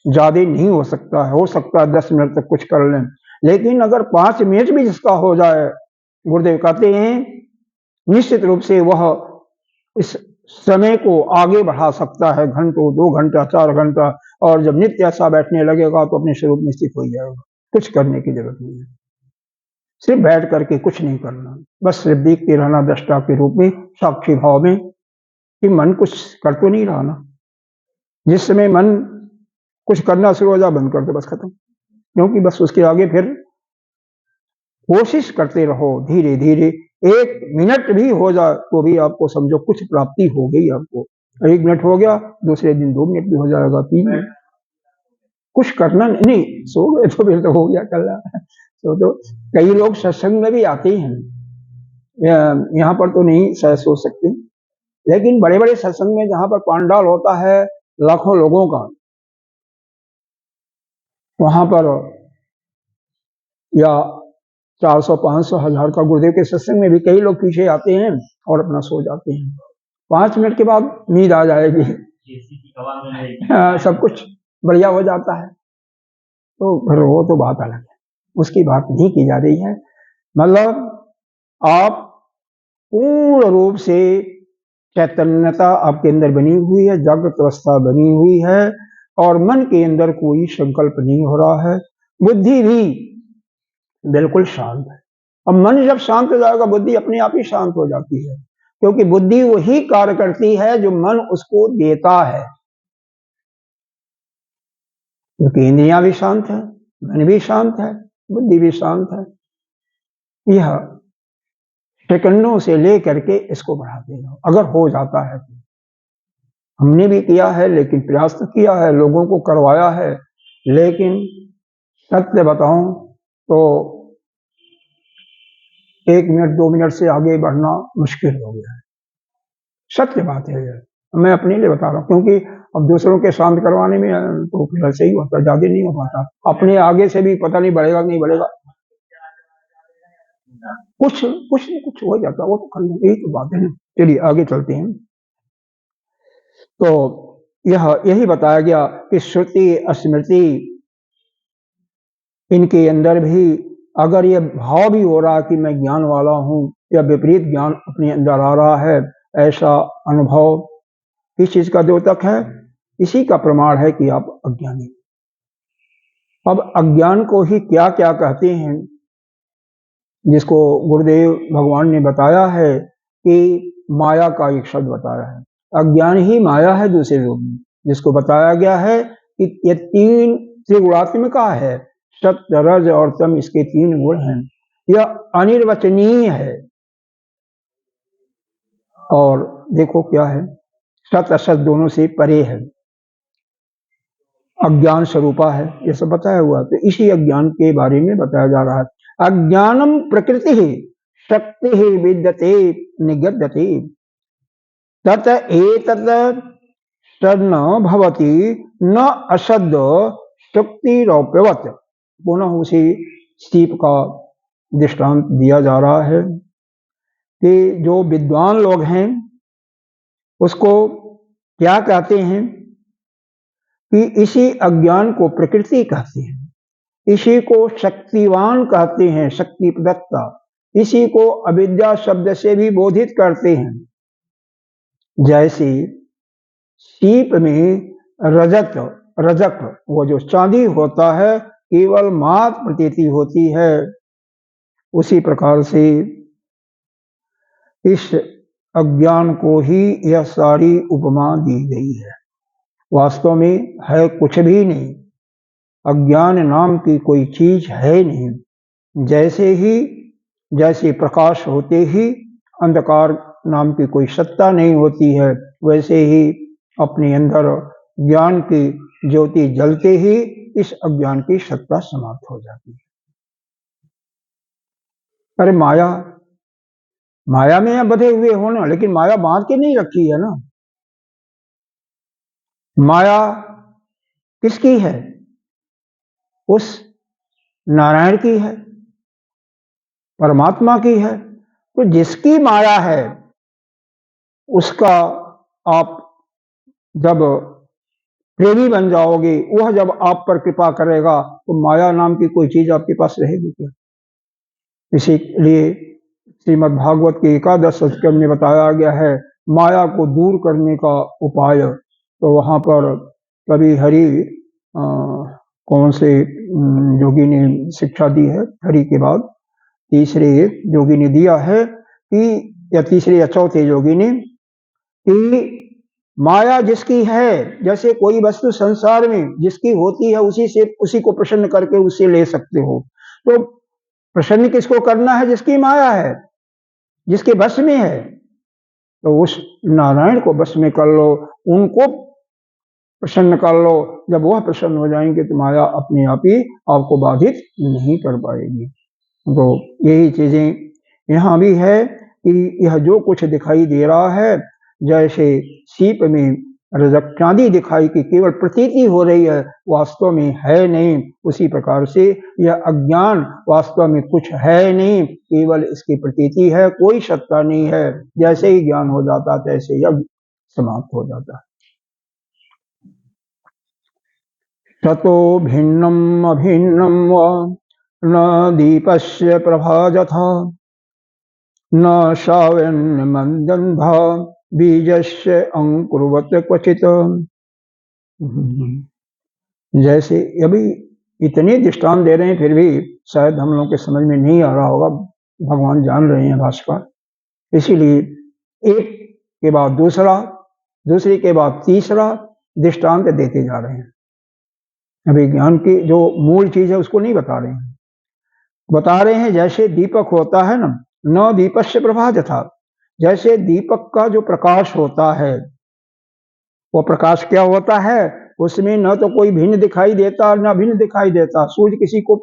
ज्यादा नहीं हो सकता है, हो सकता है 10 मिनट तक कुछ कर लें, लेकिन अगर 5 मिनट भी जिसका हो जाए, गुरुदेव कहते हैं निश्चित रूप से वह इस समय को आगे बढ़ा सकता है, घंटों, 2 घंटा, 4 घंटा, और जब नित्य ऐसा बैठने लगेगा तो अपने स्वरूप में स्थित हो जाएगा। कुछ करने की जरूरत नहीं है, सिर्फ बैठ करके कुछ नहीं करना, बस सिर्फ देखते रहना दृष्टा के रूप में, साक्षी भाव में, कि मन कुछ कर तो नहीं रहा ना। जिस समय मन कुछ करना शुरू हो जाए, बंद कर दो, बस खत्म, क्योंकि बस उसके आगे फिर कोशिश करते रहो धीरे धीरे, 1 मिनट भी हो जाए तो भी आपको समझो कुछ प्राप्ति हो गई आपको। 1 मिनट हो गया, दूसरे दिन 2 मिनट भी हो जाएगा, 3 मिनट, कुछ करना नहीं, सो गए तो फिर तो हो गया कल। तो कई लोग सत्संग में भी आते हैं, यहाँ पर तो नहीं शायद सोच सकते, लेकिन बड़े बड़े सत्संग में जहां पर पांडाल होता है लाखों लोगों का, वहां पर या 400 500 1000 का गुरुदेव के सत्संग में भी कई लोग पीछे आते हैं और अपना सो जाते हैं। 5 मिनट के बाद नींद आ जाएगी, सब कुछ बढ़िया हो जाता है। तो फिर वो तो बात अलग है, उसकी बात नहीं की जा रही है। मतलब आप पूर्ण रूप से चैतन्यता आपके अंदर बनी हुई है, जागृत अवस्था बनी हुई है, और मन के अंदर कोई संकल्प नहीं हो रहा है, बुद्धि भी बिल्कुल शांत है। अब मन जब शांत हो जाएगा, बुद्धि अपने आप ही शांत हो जाती है, क्योंकि बुद्धि वही कार्य करती है जो मन उसको देता है। क्योंकि इंद्रियां भी शांत है, मन भी शांत है, बुद्धि भी शांत है। यह सेकंडों से लेकर के इसको बढ़ाते जाओ, अगर हो जाता है तो। हमने भी किया है, लेकिन प्रयास तो किया है, लोगों को करवाया है, लेकिन सत्य बताऊं तो 1 मिनट 2 मिनट से आगे बढ़ना मुश्किल हो गया है। सत्य बात है यह, मैं अपने लिए बता रहा हूँ, क्योंकि अब दूसरों के शांत करवाने में तो फिर ऐसे ही होता, ज्यादा नहीं हो पाता। अपने आगे से भी पता नहीं बढ़ेगा नहीं बढ़ेगा, कुछ न कुछ हो जाता, वो तो कर लो, यही तो बात है ना। चलिए आगे चलते हैं। तो यही बताया गया कि श्रुति स्मृति इनके अंदर भी अगर ये भाव भी हो रहा कि मैं ज्ञान वाला हूं, या विपरीत ज्ञान अपने अंदर आ रहा है, ऐसा अनुभव किस चीज का द्योतक है? इसी का प्रमाण है कि आप अज्ञानी। अब अज्ञान को ही क्या क्या कहते हैं, जिसको गुरुदेव भगवान ने बताया है कि माया का एक शब्द बताया है। अज्ञान ही माया है दूसरे रूप में, जिसको बताया गया है कि ये 3 त्रिगुणात्मिका है, सत्य रज और तम, इसके 3 गुण हैं। यह अनिर्वचनीय है। और देखो क्या है, सत असत दोनों से परे है, अज्ञान स्वरूपा है, ये सब बताया हुआ। तो इसी अज्ञान के बारे में बताया जा रहा है। अज्ञानम प्रकृति शक्ति विद्यते निगद्यते तत एतत् तन्न भवति न असद शक्तिरौप्यवत्। पुनः उसी स्टीप का दृष्टांत दिया जा रहा है कि जो विद्वान लोग हैं उसको क्या कहते हैं कि इसी अज्ञान को प्रकृति कहते हैं, इसी को शक्तिवान कहते हैं, शक्ति प्रदत्ता, इसी को अविद्या शब्द से भी बोधित करते हैं। जैसे सीप में रजक वो जो चांदी होता है केवल मात प्रतीति होती है, उसी प्रकार से इस अज्ञान को ही यह सारी उपमा दी गई है। वास्तव में है कुछ भी नहीं, अज्ञान नाम की कोई चीज है नहीं। जैसे प्रकाश होते ही अंधकार नाम की कोई सत्ता नहीं होती है, वैसे ही अपने अंदर ज्ञान की ज्योति जलते ही इस अज्ञान की सत्ता समाप्त हो जाती है। अरे माया में या बधे हुए हो ना, लेकिन माया बांध के नहीं रखी है ना। माया किसकी है? उस नारायण की है, परमात्मा की है। तो जिसकी माया है उसका आप जब प्रेमी बन जाओगे, वह जब आप पर कृपा करेगा, तो माया नाम की कोई चीज आपके पास रहेगी क्या? इसीलिए श्रीमद् भागवत के 11 स्कंद में बताया गया है माया को दूर करने का उपाय। तो वहां पर कभी हरि कौन से योगी ने शिक्षा दी है, हरि के बाद तीसरे योगी ने दिया है कि, या तीसरे या चौथे योगी ने, कि माया जिसकी है, जैसे कोई वस्तु संसार में जिसकी होती है उसी को प्रसन्न करके उससे ले सकते हो। तो प्रसन्न किसको करना है? जिसकी माया है, जिसके बस में है। तो उस नारायण को बस में कर लो, उनको प्रसन्न कर लो। जब वह प्रसन्न हो जाएंगे तो माया अपने आप ही आपको बाधित नहीं कर पाएगी। तो यही चीजें यहाँ भी है कि यह जो कुछ दिखाई दे रहा है, जैसे सीप में रजक चांदी दिखाई कि केवल प्रतीति हो रही है, वास्तव में है नहीं, उसी प्रकार से यह अज्ञान वास्तव में कुछ है नहीं, केवल इसकी प्रतीति है, कोई सत्ता नहीं है। जैसे ही ज्ञान हो जाता है तैसे यज्ञ समाप्त हो जाता है। ततो भिन्नम अभिन्नम व न दीपस्य प्रभा यथा न श्रावण्य मंदन्धा बीजस्य अंकुरवत क्वचित। जैसे अभी इतने दृष्टांत दे रहे हैं, फिर भी शायद हम लोग के समझ में नहीं आ रहा होगा, भगवान जान रहे हैं भाष्यकार, इसीलिए एक के बाद दूसरा, दूसरे के बाद तीसरा दृष्टांत देते जा रहे हैं। अभी ज्ञान की जो मूल चीज है उसको नहीं बता रहे हैं, बता रहे हैं जैसे दीपक होता है ना, न दीपस्य प्रभा यथा, जैसे दीपक का जो प्रकाश होता है, वो प्रकाश क्या होता है, उसमें न तो कोई भिन्न दिखाई देता न भिन्न दिखाई देता। सूर्य किसी को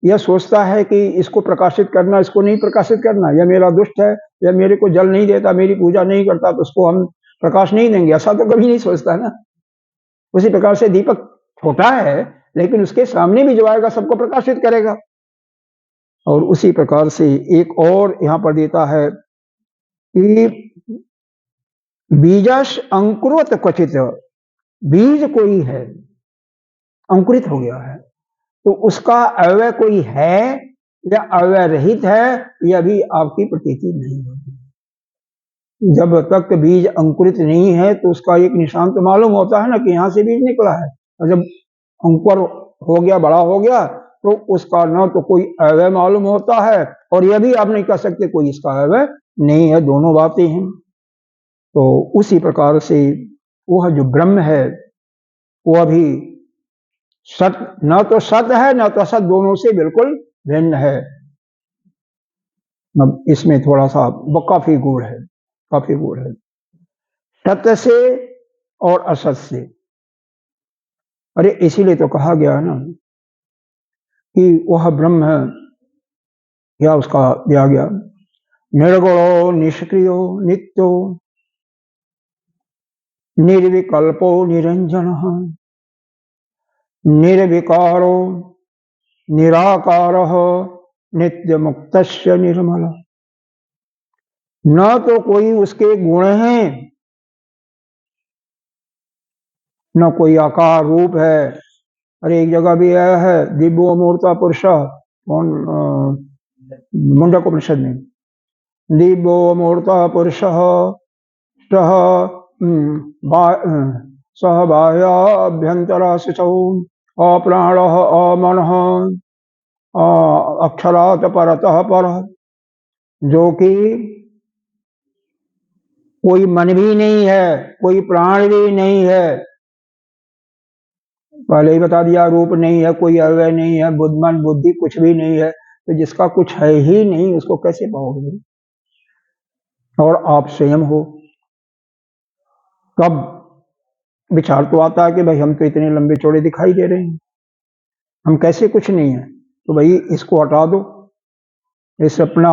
यह सोचता है कि इसको प्रकाशित करना, इसको नहीं प्रकाशित करना, यह मेरा दुष्ट है, यह मेरे को जल नहीं देता, मेरी पूजा नहीं करता, तो उसको हम प्रकाश नहीं देंगे, ऐसा तो कभी नहीं सोचता ना। उसी प्रकार से दीपक छोटा है, लेकिन उसके सामने भी जो आएगा सबको प्रकाशित करेगा। और उसी प्रकार से एक और यहाँ पर देता है कि बीजश अंकुरत क्वचित, बीज कोई है अंकुरित हो गया है, तो उसका अव्यय कोई है या अव्यय रहित है, यह भी आपकी प्रतीति नहीं होती। जब तक बीज अंकुरित नहीं है तो उसका एक निशान तो मालूम होता है ना कि यहाँ से बीज निकला है, और जब अंकुर हो गया, बड़ा हो गया, तो उसका न तो कोई अव्यय मालूम होता है, और यह भी आप नहीं कह सकते कोई इसका अव्यय नहीं है, दोनों बातें हैं। तो उसी प्रकार से वह जो ब्रह्म है वह भी सत, न तो सत है न तो असत, दोनों से बिल्कुल भिन्न है। इसमें थोड़ा सा काफी गुण है, काफी गुण है सत्य से और असत से। अरे इसीलिए तो कहा गया है ना कि वह ब्रह्म है, या उसका दिया गया निर्गुणो निष्क्रियो नित्यो निर्विकल्पो निरंजन निर्विकारो निराकार नित्य मुक्त निर्मल। न तो कोई उसके गुण हैं, न कोई आकार रूप है। अरे एक जगह भी आया है दिव्यो मूर्ता पुरुष, कौन मुंडकोपनिषद में, दिव्यो मूर्ता पुरुष सह बाह्याभ्यंतरा शुचौ अप्राण अमन अक्षरात परतः पर, जो कि कोई मन भी नहीं है, कोई प्राण भी नहीं है, पहले ही बता दिया, रूप नहीं है, कोई अव्यय नहीं है, बुद्धमन बुद्धि कुछ भी नहीं है, तो जिसका कुछ है ही नहीं उसको कैसे पाओगे? और आप स्वयं हो। कब विचार तो आता है कि भाई हम तो इतने लंबे चौड़े दिखाई दे रहे हैं, हम कैसे कुछ नहीं है, तो भाई इसको हटा दो। इस अपना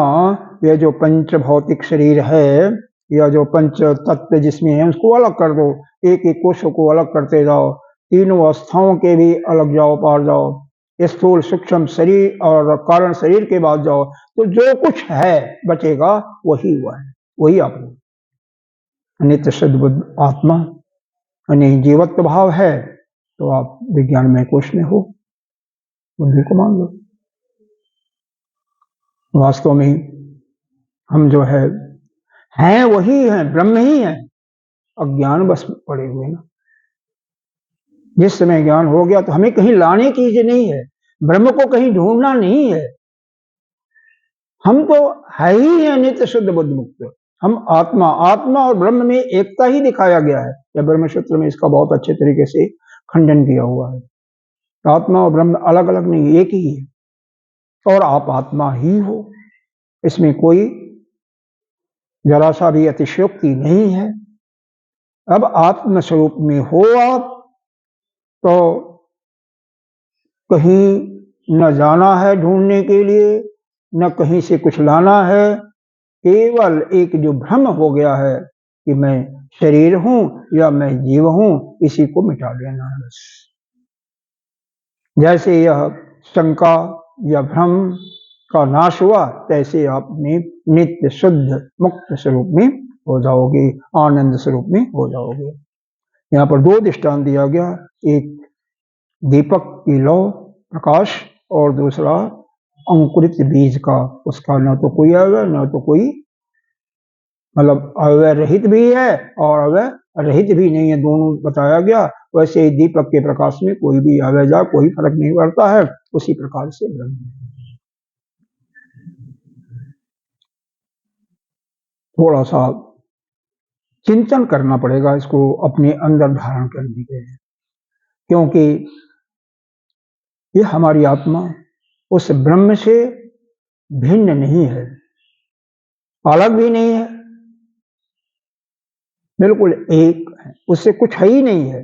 यह जो पंच भौतिक शरीर है या जो पंच तत्व जिसमें है उसको अलग कर दो, एक एक कोश को अलग करते जाओ, तीनों अवस्थाओं के भी अलग जाओ, पार जाओ, स्थूल सूक्ष्म शरीर और कारण शरीर के बाद जाओ, तो जो कुछ है बचेगा वही हुआ है, वही आप हो। नित्य शुद्ध बुद्ध आत्मा यानी जीवत्व भाव है, तो आप विज्ञान में कोश में हो, बुद्धि को मान लो। वास्तव में हम जो है हैं वही हैं, ब्रह्म ही हैं, अज्ञान बस पड़े हुए ना। जिस समय ज्ञान हो गया तो हमें कहीं लाने की चीज नहीं है, ब्रह्म को कहीं ढूंढना नहीं है, हम तो है ही है नित्य शुद्ध बुद्ध मुक्त। हम आत्मा, आत्मा और ब्रह्म में एकता ही दिखाया गया है, या ब्रह्मसूत्र में इसका बहुत अच्छे तरीके से खंडन किया हुआ है। आत्मा और ब्रह्म अलग अलग नहीं, एक ही है। और आप आत्मा ही हो, इसमें कोई जरा सा भी अतिशयोक्ति नहीं है। अब आत्म स्वरूप में हो आप, तो कहीं न जाना है ढूंढने के लिए, न कहीं से कुछ लाना है। केवल एक जो भ्रम हो गया है कि मैं शरीर हूं या मैं जीव हूं, इसी को मिटा देना है बस। जैसे यह शंका या भ्रम का नाश हुआ, तैसे आप नित्य शुद्ध मुक्त स्वरूप में हो जाओगे, आनंद स्वरूप में हो जाओगे। यहाँ पर दो दृष्टांत दिया गया, एक दीपक की लौ प्रकाश और दूसरा अंकुरित बीज का, उसका न तो कोई अव्यय न तो कोई, मतलब अव्यय रहित भी है और अव्यय रहित भी नहीं है, दोनों बताया गया। वैसे ही दीपक के प्रकाश में कोई भी अव्यय जा कोई फर्क नहीं पड़ता है, उसी प्रकार से ब्रह्म। थोड़ा सा चिंतन करना पड़ेगा इसको अपने अंदर धारण करने के लिए, क्योंकि ये हमारी आत्मा उस ब्रह्म से भिन्न नहीं है, अलग भी नहीं है, बिल्कुल एक है, उससे कुछ है ही नहीं है।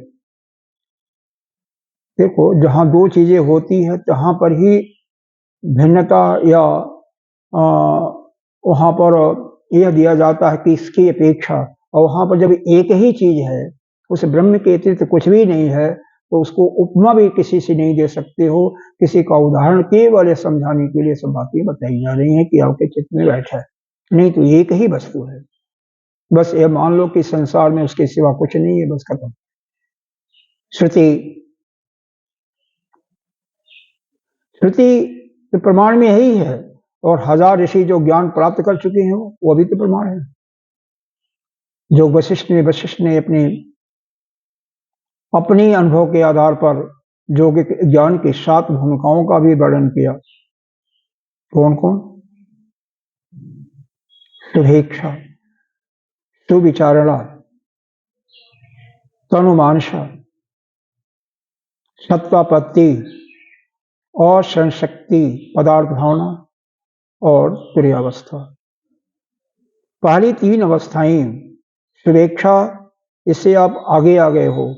देखो, जहां दो चीजें होती है तहां पर ही भिन्नता या वहां पर यह दिया जाता है कि इसकी अपेक्षा, और वहां पर जब एक ही चीज है, उस ब्रह्म के अतिरिक्त कुछ भी नहीं है, तो उसको उपमा भी किसी से नहीं दे सकते हो। किसी का उदाहरण केवल समझाने के लिए सब बातें बताई जा रही हैं कि आपके चित्त में बैठा है, नहीं तो एक ही वस्तु है। बस ये मान लो कि संसार में उसके सिवा कुछ नहीं है, बस खत्म। श्रुति श्रुति तो प्रमाण में यही है, और हजार ऋषि जो ज्ञान प्राप्त कर चुके हैं वो भी तो प्रमाण है। जो वशिष्ठ ने अपनी अनुभव के आधार पर जो ज्ञान की 7 भूमिकाओं का भी वर्णन किया। कौन कौन? शुभेच्छा, सुविचारणा, तनुमानसा, सत्वापत्ति और संशक्ति, पदार्थ भावना और तुर्यावस्था। पहली 3 अवस्थाएं शुभेच्छा, इससे आप आगे आ गए हो,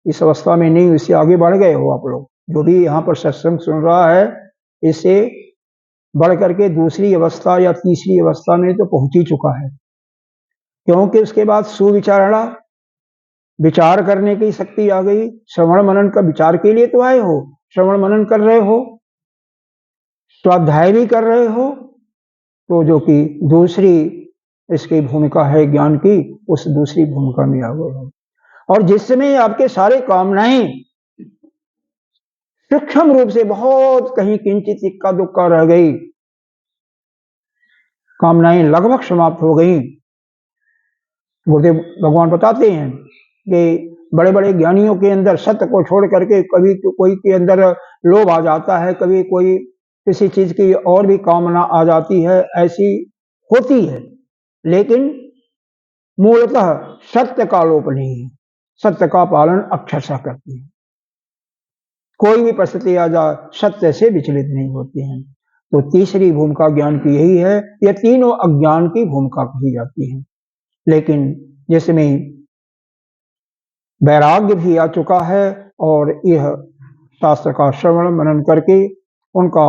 इस अवस्था में नहीं, इससे आगे बढ़ गए हो आप लोग। जो भी यहाँ पर सत्संग सुन रहा है, इससे बढ़ करके दूसरी अवस्था या तीसरी अवस्था में तो पहुंच ही चुका है, क्योंकि उसके बाद सुविचारणा, विचार करने की शक्ति आ गई। श्रवण मनन का विचार के लिए तो आए हो, श्रवण मनन कर रहे हो, स्वाध्याय भी कर रहे हो, तो जो कि दूसरी इसकी भूमिका है ज्ञान की, उस दूसरी भूमिका में आ गए हो। और जिस समय आपके सारे कामनाएं सूक्ष्म रूप से बहुत कहीं किंचित इक्का दुक्का रह गई, कामनाएं लगभग समाप्त हो गई। गुरुदेव भगवान बताते हैं कि बड़े बड़े ज्ञानियों के अंदर सत्य को छोड़ करके कभी तो कोई के अंदर लोभ आ जाता है, कभी कोई किसी चीज की और भी कामना आ जाती है, ऐसी होती है, लेकिन मूलतः सत्य का लोप नहीं है, सत्य का पालन अक्षरशः करती है। कोई भी परिस्थिति आ जाए, सत्य से विचलित नहीं होते हैं। तो तीसरी भूमिका ज्ञान की यही है। यह तीनों अज्ञान की भूमिका कही जाती है, लेकिन जिसमें वैराग्य भी आ चुका है और यह शास्त्र का श्रवण मनन करके उनका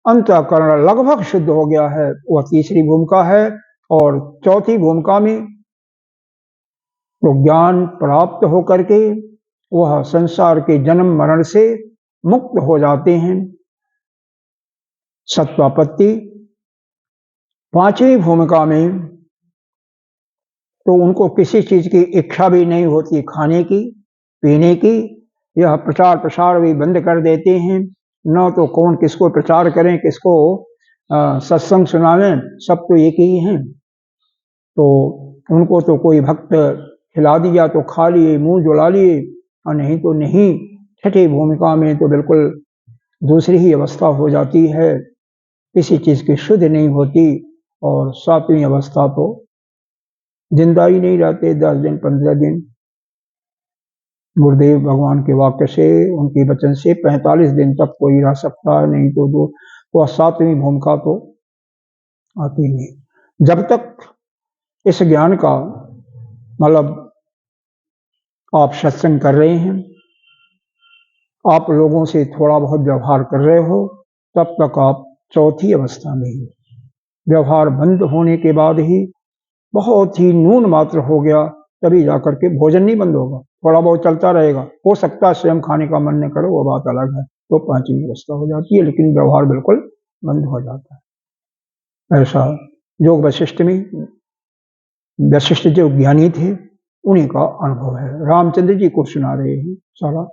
अंतःकरण लगभग शुद्ध हो गया है, वह तीसरी भूमिका है। और चौथी भूमिका में तो ज्ञान प्राप्त होकर के वह संसार के जन्म मरण से मुक्त हो जाते हैं, सत्वापत्ति। पांचवी भूमिका में तो उनको किसी चीज की इच्छा भी नहीं होती, खाने की पीने की, यह प्रचार प्रसार भी बंद कर देते हैं। न तो कौन किसको प्रचार करें, किसको सत्संग सुनावें, सब तो एक ही हैं। तो उनको तो कोई भक्त खिला दिया तो खा लिए, मुंह जुला लिए, और नहीं तो नहीं। छठी भूमिका में तो बिल्कुल दूसरी ही अवस्था हो जाती है, किसी चीज की शुद्ध नहीं होती। और सातवीं अवस्था तो जिंदा ही नहीं रहते, 10 दिन 15 दिन। गुरुदेव भगवान के वाक्य से, उनके वचन से 45 दिन तक कोई रह सकता है, नहीं तो वह 7वीं भूमिका तो आती नहीं। जब तक इस ज्ञान का मतलब आप सत्संग कर रहे हैं, आप लोगों से थोड़ा बहुत व्यवहार कर रहे हो, तब तक आप चौथी अवस्था में ही। व्यवहार बंद होने के बाद ही बहुत ही न्यून मात्र हो गया, तभी जाकर के भोजन नहीं बंद होगा, थोड़ा बहुत चलता रहेगा। हो सकता है स्वयं खाने का मन न करो, वो बात अलग है, तो 5वीं अवस्था हो जाती है, लेकिन व्यवहार बिल्कुल बंद हो जाता है। ऐसा योग वशिष्ठ में वशिष्ठ जो ज्ञानी थे उन्हीं का अनुभव है। रामचंद्र जी को सुना रहे हैं सारा,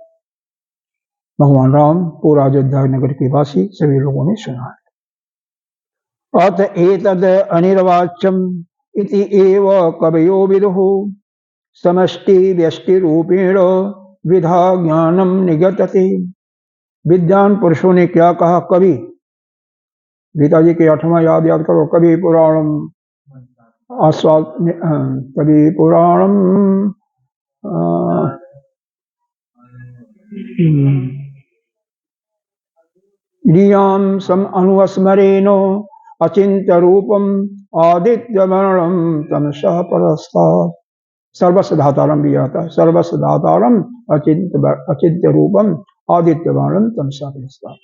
भगवान राम पूरा अयोध्या नगर के वासी सभी लोगों ने सुना है। अत एतद अनिर्वाच्यम इति एव कवयो विदुः समष्टि व्यष्टि रूपेण विधा ज्ञानम निगतते। विद्वान पुरुषों ने क्या कहा? कवि, गीता जी के 8वां याद करो, कवि पुराणम आस्वाद, कवि पुराणम नियाम सम अनुस्मरेनो अचिंत रूपम आदित्य वर्णम तमसः परस्तात्। सर्वस्व धातारम भी आता है, सर्वस्व धातारम अचिंत रूपम आदित्य वर्णम तमसः परस्तात्।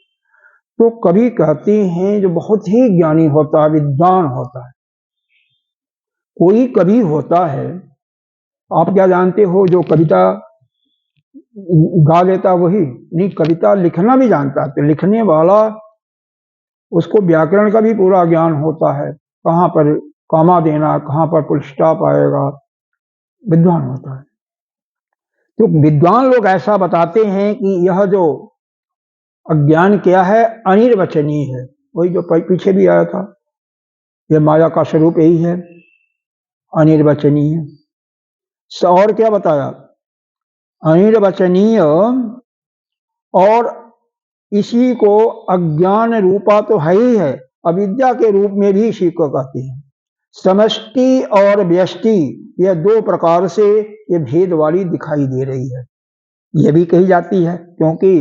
तो कवि कहते हैं जो बहुत ही ज्ञानी होता है, विद्वान होता है, कोई कवि होता है, आप क्या जानते हो, जो कविता गा लेता वही नहीं, कविता लिखना भी जानता है। तो लिखने वाला, उसको व्याकरण का भी पूरा ज्ञान होता है, कहाँ पर कॉमा देना, कहाँ पर फुल स्टॉप आएगा, विद्वान होता है। तो विद्वान लोग ऐसा बताते हैं कि यह जो अज्ञान क्या है, अनिर्वचनीय है। वही जो पीछे भी आया था, यह माया का स्वरूप यही है, अनिर्वचनीय। और क्या बताया? अनिर्वचनीय, और इसी को अज्ञान रूपा तो है ही है, अविद्या के रूप में भी इसी को कहते हैं। समष्टि और व्यष्टि, यह 2 प्रकार से ये भेद वाली दिखाई दे रही है, यह भी कही जाती है। क्योंकि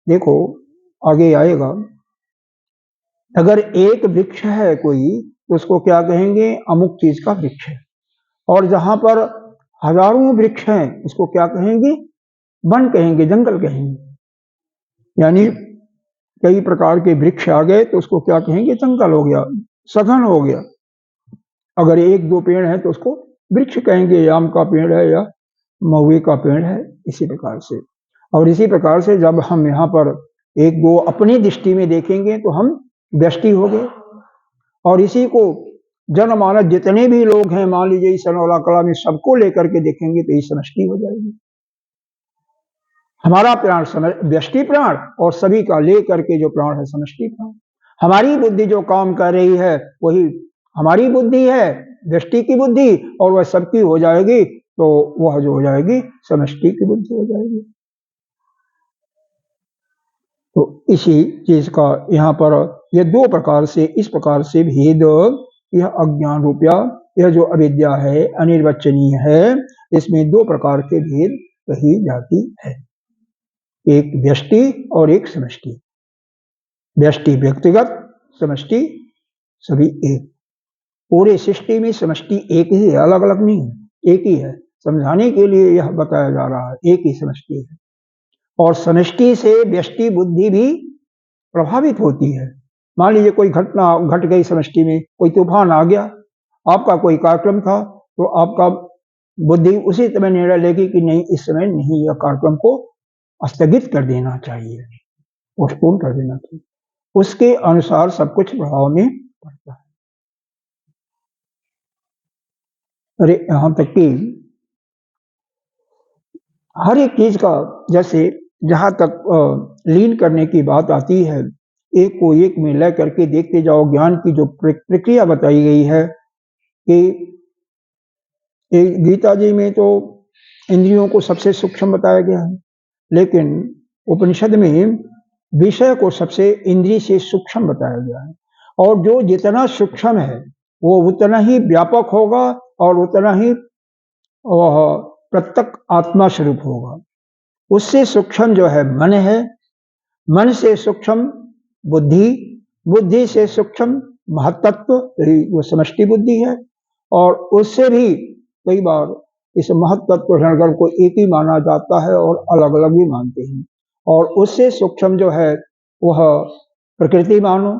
देखो आगे आएगा, अगर एक वृक्ष है कोई, तो उसको क्या कहेंगे? अमुक चीज का वृक्ष है। और जहां पर हजारों वृक्ष हैं, उसको क्या कहेंगे? वन कहेंगे, जंगल कहेंगे। यानी कई प्रकार के वृक्ष आ गए तो उसको क्या कहेंगे? जंगल हो गया, सघन हो गया। अगर 1-2 पेड़ है तो उसको वृक्ष कहेंगे, आम का पेड़ है या महुए का पेड़ है, इसी प्रकार से। और इसी प्रकार से जब हम यहाँ पर 1-2 अपनी दृष्टि में देखेंगे तो हम व्यष्टि हो गए। और इसी को जनमानस जितने भी लोग हैं, मान लीजिए इस सनौला कला में, सबको लेकर के देखेंगे तो ये समष्टि हो जाएगी। हमारा प्राण व्यष्टि प्राण, और सभी का लेकर के जो प्राण है समष्टि प्राण। हमारी बुद्धि जो काम कर रही है वही हमारी बुद्धि है, व्यष्टि की बुद्धि, और वह सबकी हो जाएगी, तो वह जो हो जाएगी समष्टि की बुद्धि हो जाएगी। तो इसी चीज का यहाँ पर यह 2 प्रकार से, इस प्रकार से भेद, यह अज्ञान रूपया, यह जो अविद्या है, अनिर्वचनीय है, इसमें 2 प्रकार के भेद कही जाती है, एक व्यष्टि और एक समष्टि। व्यष्टि व्यक्तिगत, समष्टि सभी एक। पूरे सृष्टि में समष्टि एक ही है, अलग अलग नहीं है, एक ही है। समझाने के लिए यह बताया जा रहा है, एक ही समष्टि है। और समष्टि से व्यष्टि बुद्धि भी प्रभावित होती है। मान लीजिए कोई घटना घट गई समष्टि में, कोई तूफान आ गया, आपका कोई कार्यक्रम था, तो आपका बुद्धि उसी समय निर्णय लेगी कि नहीं, इस समय नहीं, यह कार्यक्रम को स्थगित कर देना चाहिए, पोस्टपोन कर देना चाहिए। उसके अनुसार सब कुछ प्रभाव में पड़ता है। अरे यहां तक कि हर एक चीज का, जैसे जहां तक लीन करने की बात आती है, एक को एक में ले करके देखते जाओ। ज्ञान की जो प्रक्रिया बताई गई है कि गीता जी में तो इंद्रियों को सबसे सूक्ष्म बताया गया है, लेकिन उपनिषद में विषय को सबसे इंद्रिय से सूक्ष्म बताया गया है। और जो जितना सूक्ष्म है वो उतना ही व्यापक होगा, और उतना ही वह प्रत्यक्ष आत्मा स्वरूप होगा। उससे सूक्ष्म जो है मन है, मन से सूक्ष्म बुद्धि, बुद्धि से सूक्ष्म महत्त्व, वो समष्टि बुद्धि है। और उससे भी कई बार इस महत्त्व हिरण्यगर्भ को एक ही माना जाता है और अलग अलग भी मानते हैं। और उससे सूक्ष्म जो है वह प्रकृति मानो,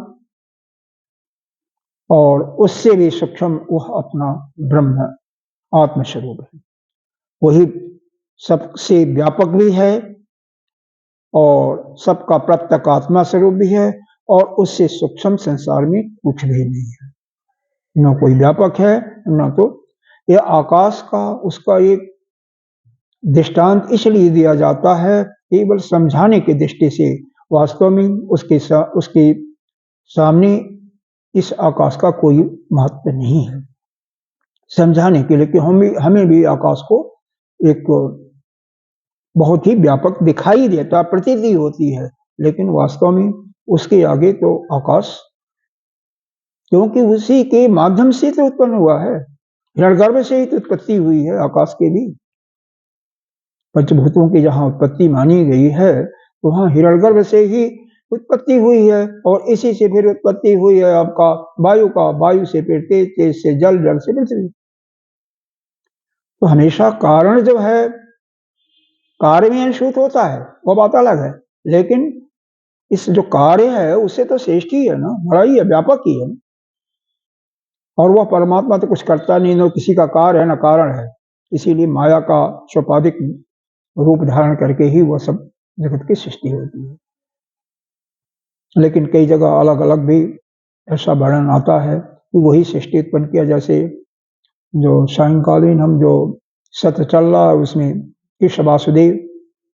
और उससे भी सूक्ष्म वह अपना ब्रह्म आत्मस्वरूप है। वही सबसे व्यापक भी है और सबका प्रत्यक आत्मा स्वरूप भी है, और उससे सूक्ष्म संसार में कुछ भी नहीं है। न कोई व्यापक है, न तो यह आकाश का उसका एक दृष्टांत इसलिए दिया जाता है केवल समझाने की दृष्टि से। वास्तव में उसके सामने इस आकाश का कोई महत्व नहीं है, समझाने के लिए कि हमें भी आकाश को एक बहुत ही व्यापक दिखाई देता, प्रतीति होती है, लेकिन वास्तव में उसके आगे तो आकाश, क्योंकि उसी के माध्यम से तो उत्पन्न हुआ है, हिरण्यगर्भ से ही तो उत्पत्ति हुई है आकाश के भी। पंचभूतों की जहाँ उत्पत्ति मानी गई है तो वहाँ हिरण्यगर्भ से ही उत्पत्ति हुई है, और इसी से फिर उत्पत्ति हुई है आपका वायु का, वायु से फिर तेज, तेज से जल, जल से पृथ्वी। तो हमेशा कारण जो है कार्य में अनुसूत होता है, वो बात अलग है, लेकिन इस जो कार्य है उससे तो श्रेष्ठ ही है ना, बड़ा ही है, व्यापक ही है। और वह परमात्मा तो कुछ करता नहीं, न किसी का कार्य है न कारण है, इसीलिए माया का स्वापादिक रूप धारण करके ही वह सब जगत की सृष्टि होती है। लेकिन कई जगह अलग अलग भी ऐसा वर्णन आता है कि वही सृष्टि उत्पन्न किया, जैसे जो सायंकालीन हम जो सत्र चल रहा है उसमें कृष्ण वासुदेव,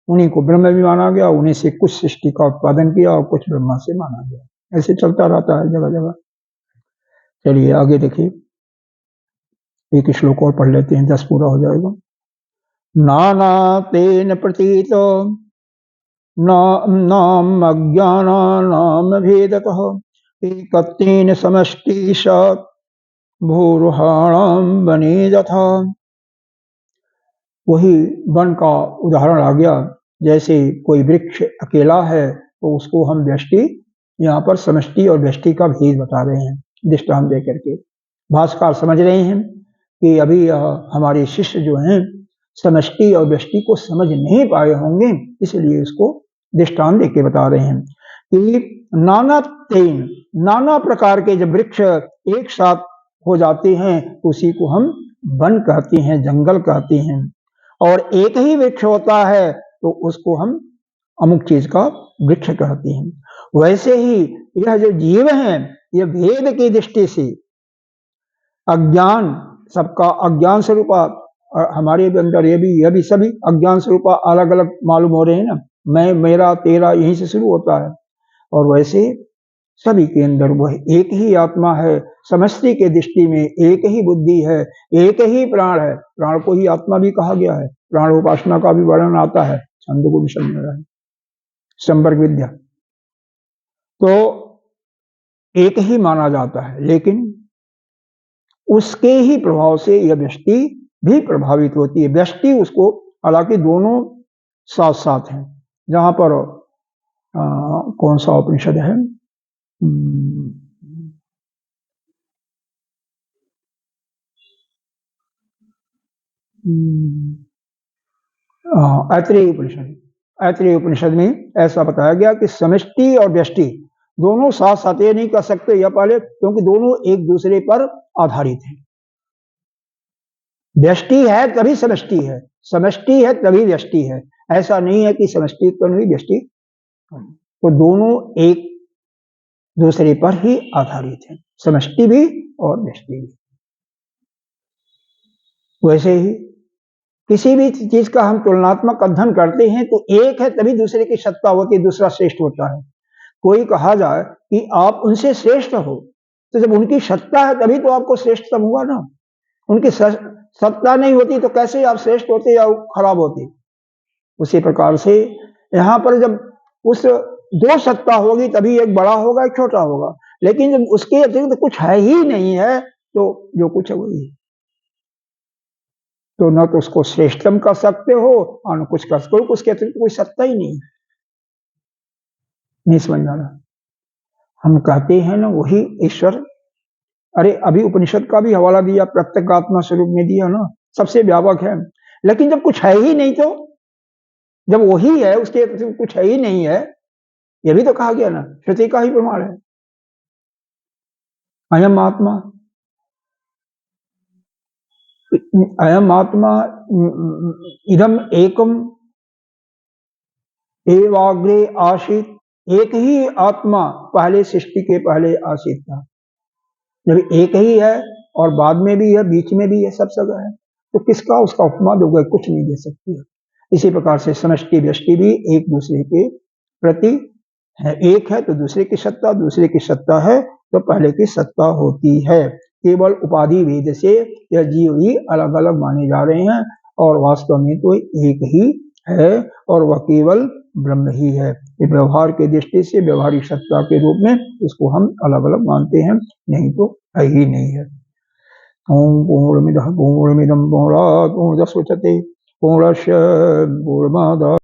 उन्हीं को ब्रह्म भी माना गया, उन्हीं से कुछ सृष्टि का उत्पादन किया और कुछ ब्रह्मा से माना गया। ऐसे चलता रहता है जगह जगह। चलिए आगे देखिए, एक श्लोक और पढ़ लेते हैं, 10 पूरा हो जाएगा। नाना तेन प्रतीतो नाम अज्ञानानाम भेदतः एकत्वेन समष्टि सत् भूर्हाणाम बने यथा। वही वन का उदाहरण आ गया, जैसे कोई वृक्ष अकेला है तो उसको हम व्यष्टि, यहाँ पर समष्टि और व्यष्टि का भेद बता रहे हैं दृष्टांत दे करके। भाष्यकार समझ रहे हैं कि अभी हमारे शिष्य जो हैं समष्टि और व्यष्टि को समझ नहीं पाए होंगे, इसलिए उसको दृष्टांत देके बता रहे हैं कि नाना तेन, नाना प्रकार के जब वृक्ष एक साथ हो जाते हैं तो उसी को हम वन कहते हैं, जंगल कहते हैं। और एक ही वृक्ष होता है तो उसको हम अमुक चीज का वृक्ष कहते हैं। वैसे ही यह जो जीव हैं, यह भेद की दृष्टि से अज्ञान, सबका अज्ञान स्वरूप, हमारे अंदर यह भी सभी अज्ञान स्वरूप अलग अलग मालूम हो रहे हैं ना, मैं मेरा तेरा यहीं से शुरू होता है। और वैसे सभी के अंदर वह एक ही आत्मा है, समष्टि के दृष्टि में एक ही बुद्धि है, एक ही प्राण है। प्राण को ही आत्मा भी कहा गया है, प्राण उपासना का भी वर्णन आता है छंदोपनिषद में है, संवर्ग विद्या। तो एक ही माना जाता है, लेकिन उसके ही प्रभाव से यह व्यष्टि भी प्रभावित होती है। व्यष्टि उसको, हालांकि दोनों साथ साथ हैं। जहां पर कौन सा उपनिषद है, ऐतरेय उपनिषद, ऐतरेय उपनिषद में ऐसा बताया गया कि समष्टि और व्यष्टि दोनों साथ साथ, ये नहीं कह सकते यह पहले, क्योंकि दोनों एक दूसरे पर आधारित हैं। व्यष्टि है तभी समष्टि है, समष्टि है तभी व्यष्टि है। ऐसा नहीं है कि समष्टि उत्पन्न हुई व्यष्टि, तो दोनों एक दूसरे पर ही आधारित है, समष्टि भी और व्यष्टि भी। वैसे ही किसी भी चीज का हम तुलनात्मक अध्ययन करते हैं तो एक है तभी दूसरे की सत्ता होती है, दूसरा श्रेष्ठ होता है। कोई कहा जाए कि आप उनसे श्रेष्ठ हो, तो जब उनकी सत्ता है तभी तो आपको श्रेष्ठतम हुआ ना। उनकी सत्ता नहीं होती तो कैसे आप श्रेष्ठ होते या खराब होते। उसी प्रकार से यहाँ पर जब उस दो सत्ता होगी तभी एक बड़ा होगा एक छोटा होगा, लेकिन जब उसके अतिरिक्त कुछ है ही नहीं है तो जो कुछ है वही है। तो न तो उसको श्रेष्ठतम कर सकते हो और न कुछ कर सकते हो, उसके अतिरिक्त कोई सत्ता ही नहीं समझ आ रहा। हम कहते हैं ना वही ईश्वर। अरे अभी उपनिषद का भी हवाला दिया, प्रत्यगात्मा स्वरूप में दिया ना, सबसे व्यापक है। लेकिन जब कुछ है ही नहीं तो, जब वही है उसके कुछ है ही नहीं है, यह भी तो कहा गया ना, श्रुति का ही प्रमाण है। अयम आत्मा, अयम आत्मा इदम एकम एवाग्रे आशित, एक ही आत्मा पहले सृष्टि के पहले आशित था। जब एक ही है और बाद में भी है, बीच में भी है, सब जगह है, तो किसका उसका उपमा दोगे? कुछ नहीं दे सकती है। इसी प्रकार से समष्टि व्यष्टि भी एक दूसरे के प्रति है। एक है तो दूसरे की सत्ता, दूसरे की सत्ता है तो पहले की सत्ता होती है। केवल उपाधि भेद से यह जीव ही अलग अलग माने जा रहे हैं, और वास्तव में तो एक ही है, और वह केवल ब्रह्म ही है। ये व्यवहार के दृष्टि से व्यवहारिक सत्ता के रूप में इसको हम अलग अलग मानते हैं, नहीं तो है ही नहीं है। ओम पूर्णमिदः पूर्णमिदं पूर्णात् पूर्णमुदच्यते पूर्णस्य पूर्णमादाय